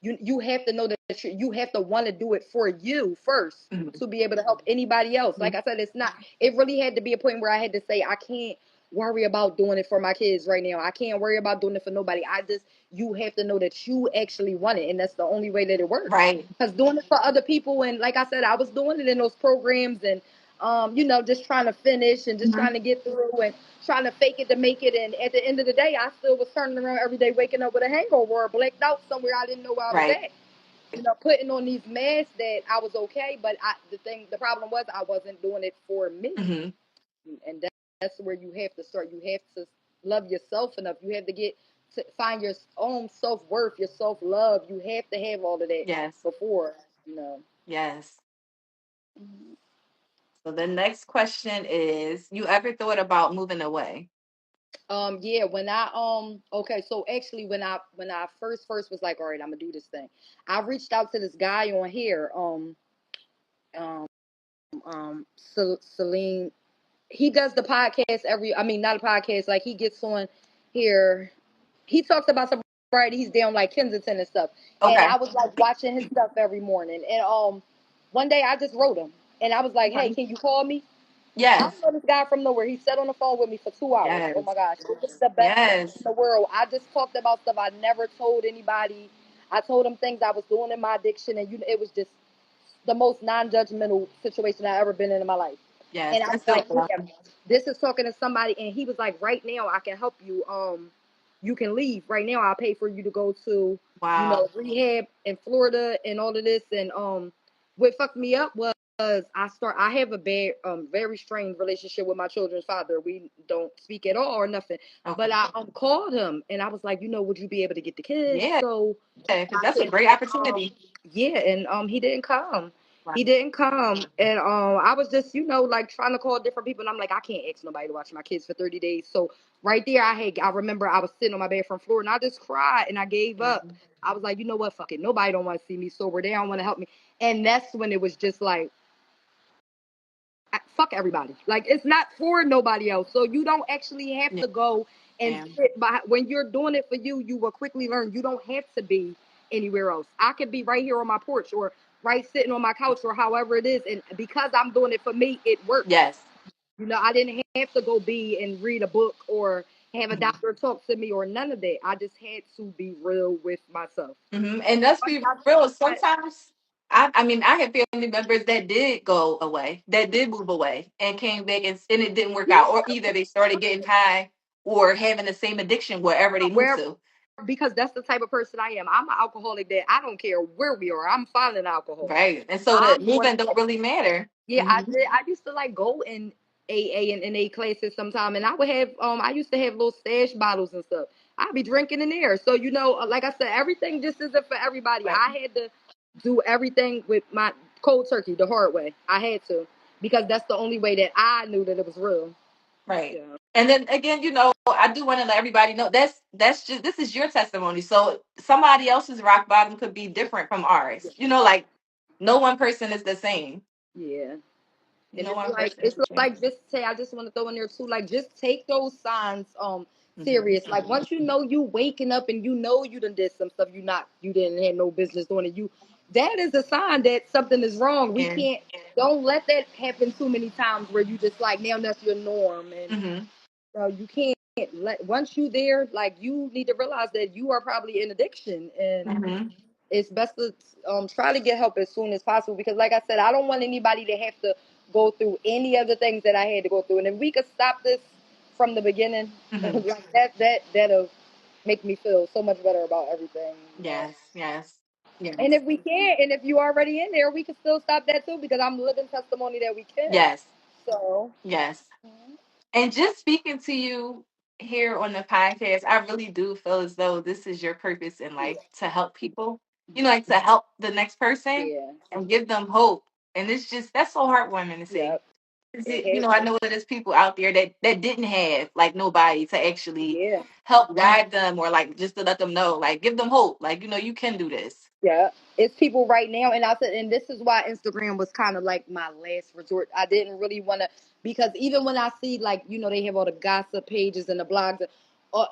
you have to know that you have to want to do it for you first Hmm. to be able to help anybody else. Like I said, it's not. It really had to be a point where I had to say I can't worry about doing it for my kids right now. I can't worry about doing it for nobody. You have to know that you actually want it, and that's the only way that it works. Right. Because doing it for other people, and like I said, I was doing it in those programs and just trying to finish and just Hmm. trying to get through and trying to fake it to make it. And at the end of the day, I still was turning around every day, waking up with a hangover or blacked out somewhere I didn't know where I was Right. at. Putting on these masks that I was okay, but the problem was I wasn't doing it for me, Hmm. and that's where you have to start. You have to love yourself enough. You have to find your own self worth, your self love. You have to have all of that Yes. before you know. Yes. So the next question is, you ever thought about moving away? Yeah, when I okay, so actually when I first was like, all right, I'm gonna do this thing. I reached out to this guy on here, um Celine. he does the podcast not a podcast, like he gets on here. He talks about sobriety. He's down like Kensington and stuff. And Okay. I was like watching his stuff every morning. And one day I just wrote him and I was like, hey, Okay. can you call me? I Yes. don't know this guy from nowhere. He sat on the phone with me for 2 hours. Oh Yes. my gosh. It was the best thing in Yes. the world. I just talked about stuff I never told anybody. I told him things I was doing in my addiction, and it was just the most non-judgmental situation I ever been in my life. Yes. And I was That's like, dope, though. yeah, this is talking to somebody. And he was like, right now I can help you. You can leave right now. I'll pay for you to go to, Wow. rehab in Florida and all of this. And what fucked me up was I have a bad, very strained relationship with my children's father. We don't speak at all or nothing. Okay. But I called him and I was like, would you be able to get the kids Yeah. so Because I that's a could, great opportunity. yeah, and he didn't come. Wow. He didn't come, and I was just like trying to call different people, and I'm like, I can't ask nobody to watch my kids for 30 days. So right there, I remember I was sitting on my bed from floor, and I just cried, and I gave up. Mhm. I was like, you know what, fuck it, nobody don't want to see me sober. They don't want to help me, and that's when it was just like, fuck everybody. Like it's not for nobody else. So you don't actually have Yeah. to go and Yeah. sit by when you're doing it for you. You will quickly learn you don't have to be anywhere else. I could be right here on my porch or right sitting on my couch or however it is, and because I'm doing it for me, it works. Yes. I didn't have to go be and read a book or have a Mhm. doctor talk to me or none of that. I just had to be real with myself. And let's Once be I real. started, Sometimes, I mean, I have family members that did go away, that did move away, and came back, and it didn't work out. Or either they started getting high, or having the same addiction wherever they moved where to. because that's the type of person I am. I'm an alcoholic that I don't care where we are. I'm fine in alcohol. Right. And so the I'm going. moving don't really matter. Yeah, I Hmm. did. I used to like go in AA and NA classes sometime, and I would have. I used to have little stash bottles and stuff. I'd be drinking in there. So like I said, everything just isn't for everybody. Right. I had to do everything with my cold turkey the hard way. I had to because that's the only way that I knew that it was real. Right. Yeah. And then again, I do want to let everybody know that's just this is your testimony. So somebody else's rock bottom could be different from ours. Like no one person is the same. Yeah. And No one person is it's the same. like just say I just want to throw in there too, like just take those signs Hmm. serious. Like once you waking up and you done did some stuff you didn't have no business doing it. That is a sign that something is wrong. We Yeah. can't don't let that happen too many times where you just like now that's your norm and Hmm. you can't let once you there, like you need to realize that you are probably in addiction and Hmm. it's best to try to get help as soon as possible because, like I said, I don't want anybody to have to go through any of the things that I had to go through. And if we could stop this from the beginning, Hmm. like that'll make me feel so much better about everything. Yes. Yes. And Yes. if we can, and if you already in there, we can still stop that too because I'm living testimony that we can. Yes. So, Yes. And just speaking to you here on the podcast, I really do feel as though this is your purpose in life to help people, like to help the next person yeah, and give them hope. And that's so heartwarming to see. yep, it has I to. know that there's people out there that didn't have like nobody to actually Yeah. help guide them or like just to let them know, like give them hope. Like, you can do this. Yeah, it's people right now, and I said, and this is why Instagram was kind of like my last resort. I didn't really want to because even when I see like they have all the gossip pages and the blogs,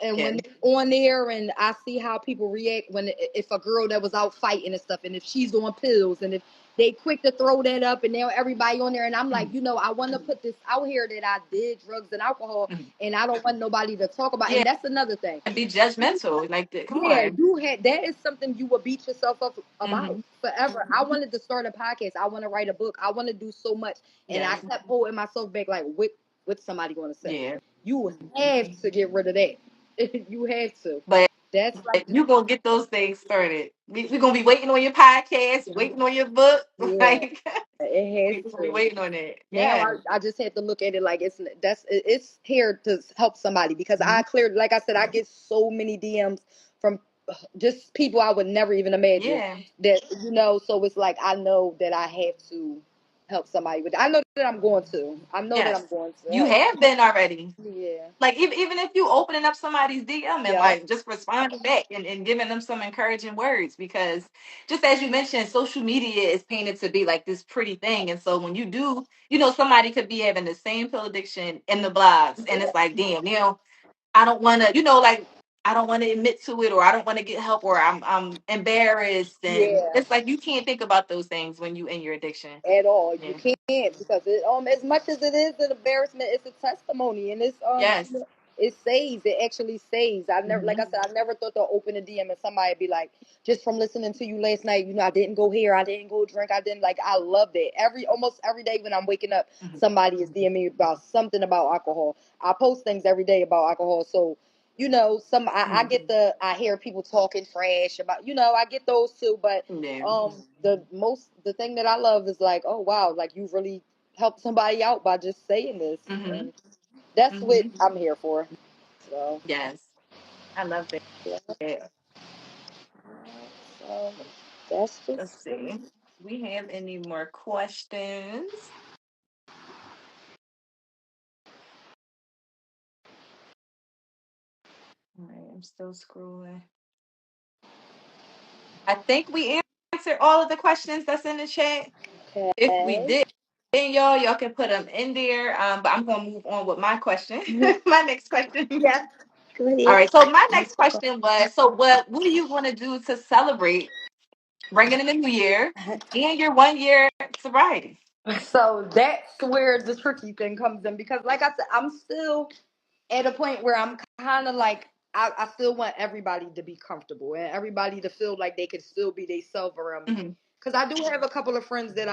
and Yeah. when they're on there, and I see how people react when if a girl that was out fighting and stuff, and if she's on pills, and if they quick to throw that up, and now everybody on there, and I'm like, Mhm. I want to put this out here that I did drugs and alcohol, Mhm. and I don't want nobody to talk about, Yeah. and that's another thing. And be judgmental. Like, come Yeah, on. you had that is something you would beat yourself up about Hmm. forever. I wanted to start a podcast. I want to write a book. I want to do so much, and I Yeah. kept holding myself back. Like, what's somebody going to say? Yeah. You have to get rid of that. You have to. But That's like, you gonna get those things started. We're gonna be waiting on your podcast, waiting on your book. yeah, Like it we're has gonna be to. waiting on it. Now Yeah. I just have to look at it like it's here to help somebody because Mhm. I cleared, like I said, I get so many DMs from just people I would never even imagine Yeah. that so it's like I know that I have to help somebody with it. I know that I'm going to. I know that Yes, I'm going to you help. have been already. Yeah. Like even if you opening up somebody's DM and Yep. like just responding back and giving them some encouraging words, because just as you mentioned, social media is painted to be like this pretty thing. And so when you do, somebody could be having the same pill addiction in the blogs and it's like, damn, I don't wanna, like I don't want to admit to it, or I don't want to get help, or I'm embarrassed. And Yeah. it's like you can't think about those things when you in your addiction. At all. You Yeah. can't because as much as it is an embarrassment, it's a testimony and Yes. it saves. It actually saves. I never, like I Hmm. said, I never thought to open a DM and somebody be like, just from listening to you last night, I didn't go here, I didn't go drink, I didn't like. I loved it. Almost every day when I'm waking up, Hmm. somebody is DMing me about something about alcohol. I post things every day about alcohol, so. I get Hmm. I hear people talking trash about, I get those too, but Yeah. the thing that I love is like, oh wow, like you've really helped somebody out by just saying this, Hmm. and that's what Hmm. I'm here for. So Yes. I love yeah, that. so that's Let's just see. We have any more questions? All right, I'm still scrolling. I think we answered all of the questions that's in the chat. If we okay. did, then y'all can put them in there. But I'm gonna move on with my question. My next question. Yeah, go All ahead. right. So my next question was: so what do you want to do to celebrate bringing in the new year and your 1 year sobriety? So that's where the tricky thing comes in because, like I said, I'm still at a point where I'm kind of like I still want everybody to be comfortable and everybody to feel like they could still be themselves around me. Hmm. Because I do have a couple of friends that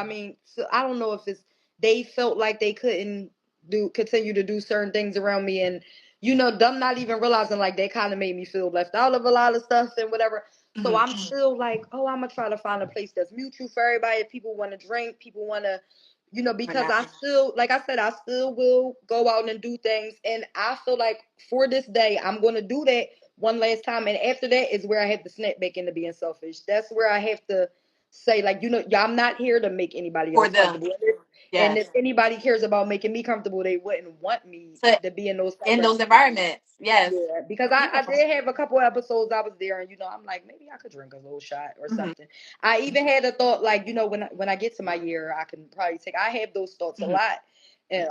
so I don't know if it's they felt like they couldn't do continue to do certain things around me, and them not even realizing like they kind of made me feel left out of a lot of stuff and whatever. So Hmm. I'm still like, oh, I'm gonna try to find a place that's mutual for everybody. If people want to drink, people want to Or because not? I still, like I said, I still will go out and do things. And I feel like for this day, I'm going to do that one last time. And after that is where I have to snap back into being selfish. That's where I have to say, like, I'm not here to make anybody For else them. comfortable. And Yes. if anybody cares about making me comfortable, they wouldn't want me So to be in those type in of those environments. Yes. yeah, because I Beautiful. did have a couple episodes I was there, and I'm like maybe I could drink a little shot or Hmm. something. I even had a thought like when I get to my year, I can probably take. I have those thoughts a Hmm. lot, and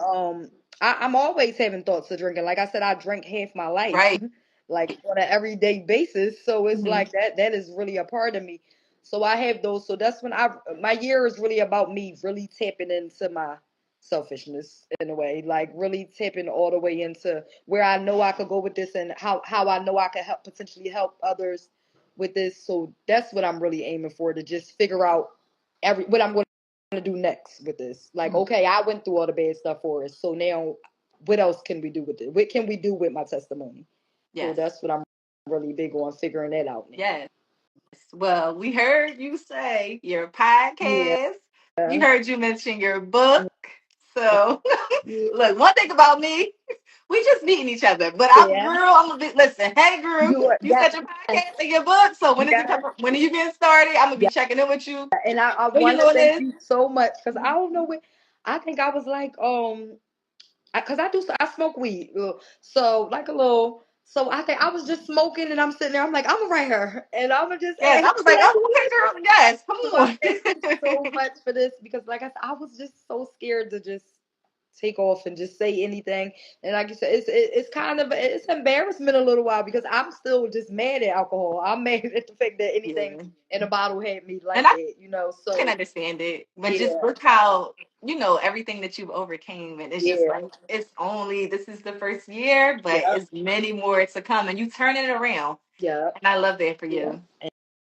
I'm always having thoughts of drinking. Like I said, I drink half my life, Right. like on an everyday basis. So it's Hmm. like that is really a part of me. So I have those. So that's when my year is really about me really tapping into my selfishness in a way, like really tapping all the way into where I know I could go with this and how I know I could help potentially help others with this. So that's what I'm really aiming for, to just figure out what I'm going to do next with this. Like, Hmm. okay, I went through all the bad stuff for us. So now what else can we do with it? What can we do with my testimony? So Yes. that's what I'm really big on figuring that out now. Yes. Well, we heard you say your Yeah. podcast. We heard you mention your book. So, Yeah. look, one thing about me, we just meeting each other. But I'm Yeah. girl. I'm gonna be listen. Hey, girl, You are, you yes. said your podcast and your book. So when is it Yes. coming? When are you getting started? I'm gonna be Yes. checking in with you. And I When you want to doing thank this? you so much because I don't know what I think I was like because I smoke weed, so like a little. So I think I was just smoking, and I'm sitting there. I'm like, I'm gonna write her, and I'm gonna just Yes. ask I was like, like, oh, okay, girl. Yes, come so I on. thank you so much for this because, like I said, I was just so scared to just take off and just say anything. And like you said, it's kind of it's embarrassment a little while because I'm still just mad at alcohol. I'm mad at the fact that anything Yeah. in a bottle had me And like I that. can So understand it, but just yeah, look how everything that you've overcame, and it's just yeah, like this is the first year, but yeah, it's many more to come, and you turn it around, yeah. and I love that for Yeah. you.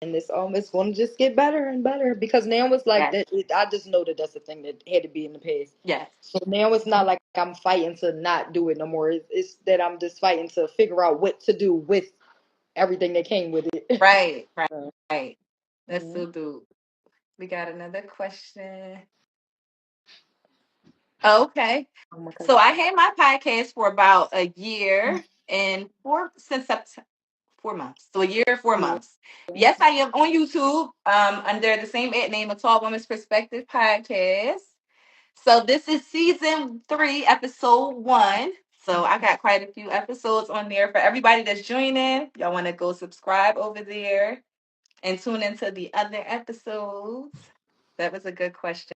And it's going to just get better and better because now it's like Yes, that. I just know that that's a thing that had to be in the past. yes, So now it's not like I'm fighting to not do it no more. It's that I'm just fighting to figure out what to do with everything that came with it. right, right, right. That's Mhm. so dope. We got another question. Okay, Oh my so god. I had my podcast for about a year and since September. 4 months. So a year, four Yeah. months. Yes, I am on YouTube under the same ad name, A Tall Woman's Perspective Podcast. So this is season 3, episode 1. So I got quite a few episodes on there for everybody that's joining. Y'all want to go subscribe over there and tune into the other episodes. That was a good question.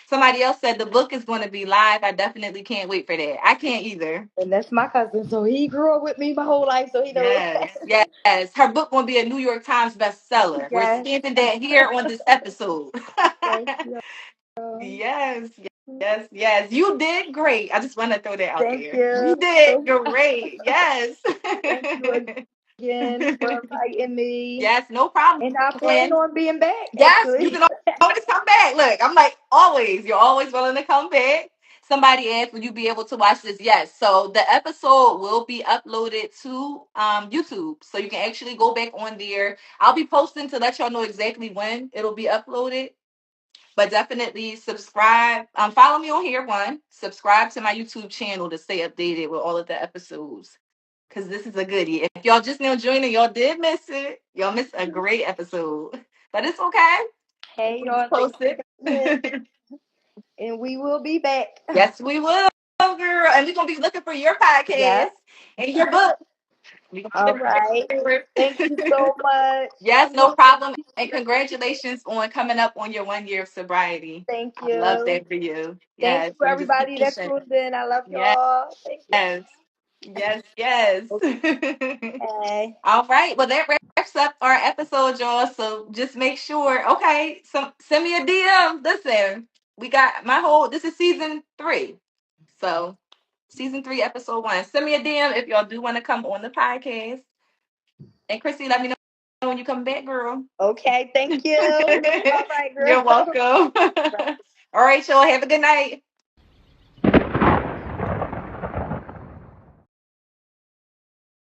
Somebody else said the book is going to be live. I definitely can't wait for that. I can't either. And that's my cousin. So he grew up with me my whole life, so he knows. Yes, yes. Her book going to be a New York Times bestseller. We're Yes. stamping that here on this episode. Thank you. Yes, yes, yes. You did great. I just want to throw that out Thank there. you. You did great. Yes. Thank you again for inviting me. Yes, no problem. And I plan And on being back, yes, you actually. can always come back. Look, I'm like always. You're always willing to come back. Somebody asked, "Will you be able to watch this?" Yes. So the episode will be uploaded to YouTube, so you can actually go back on there. I'll be posting to let y'all know exactly when it'll be uploaded. But definitely subscribe. Follow me on here. One, subscribe to my YouTube channel to stay updated with all of the episodes. Cause this is a goodie. If y'all just now joining, y'all did miss it. Y'all missed a great episode. But it's okay. Hey, We'll y'all. just Thank post you for coming it. in. And we will be back. Yes, we will, girl. And we're gonna be looking for your podcast Yes. and your book. We're gonna be All looking right. for Thank you it. so much. Yes, no problem. And congratulations on coming up on your 1 year of sobriety. Thank I love you. that for you. Thank Yes, you for you just keep everybody that pushing. tuned in. I love Yes, y'all. Thank you. yes, yes. Okay. All right. Well, that wraps up our episode, y'all. So just make sure. Okay, so send me a DM. Listen, we got my whole. This is season 3. So season 3, episode 1. Send me a DM if y'all do want to come on the podcast. And Chrissy, let me know when you come back, girl. Okay. Thank you. All right, girl. You're welcome. All right, y'all. Have a good night.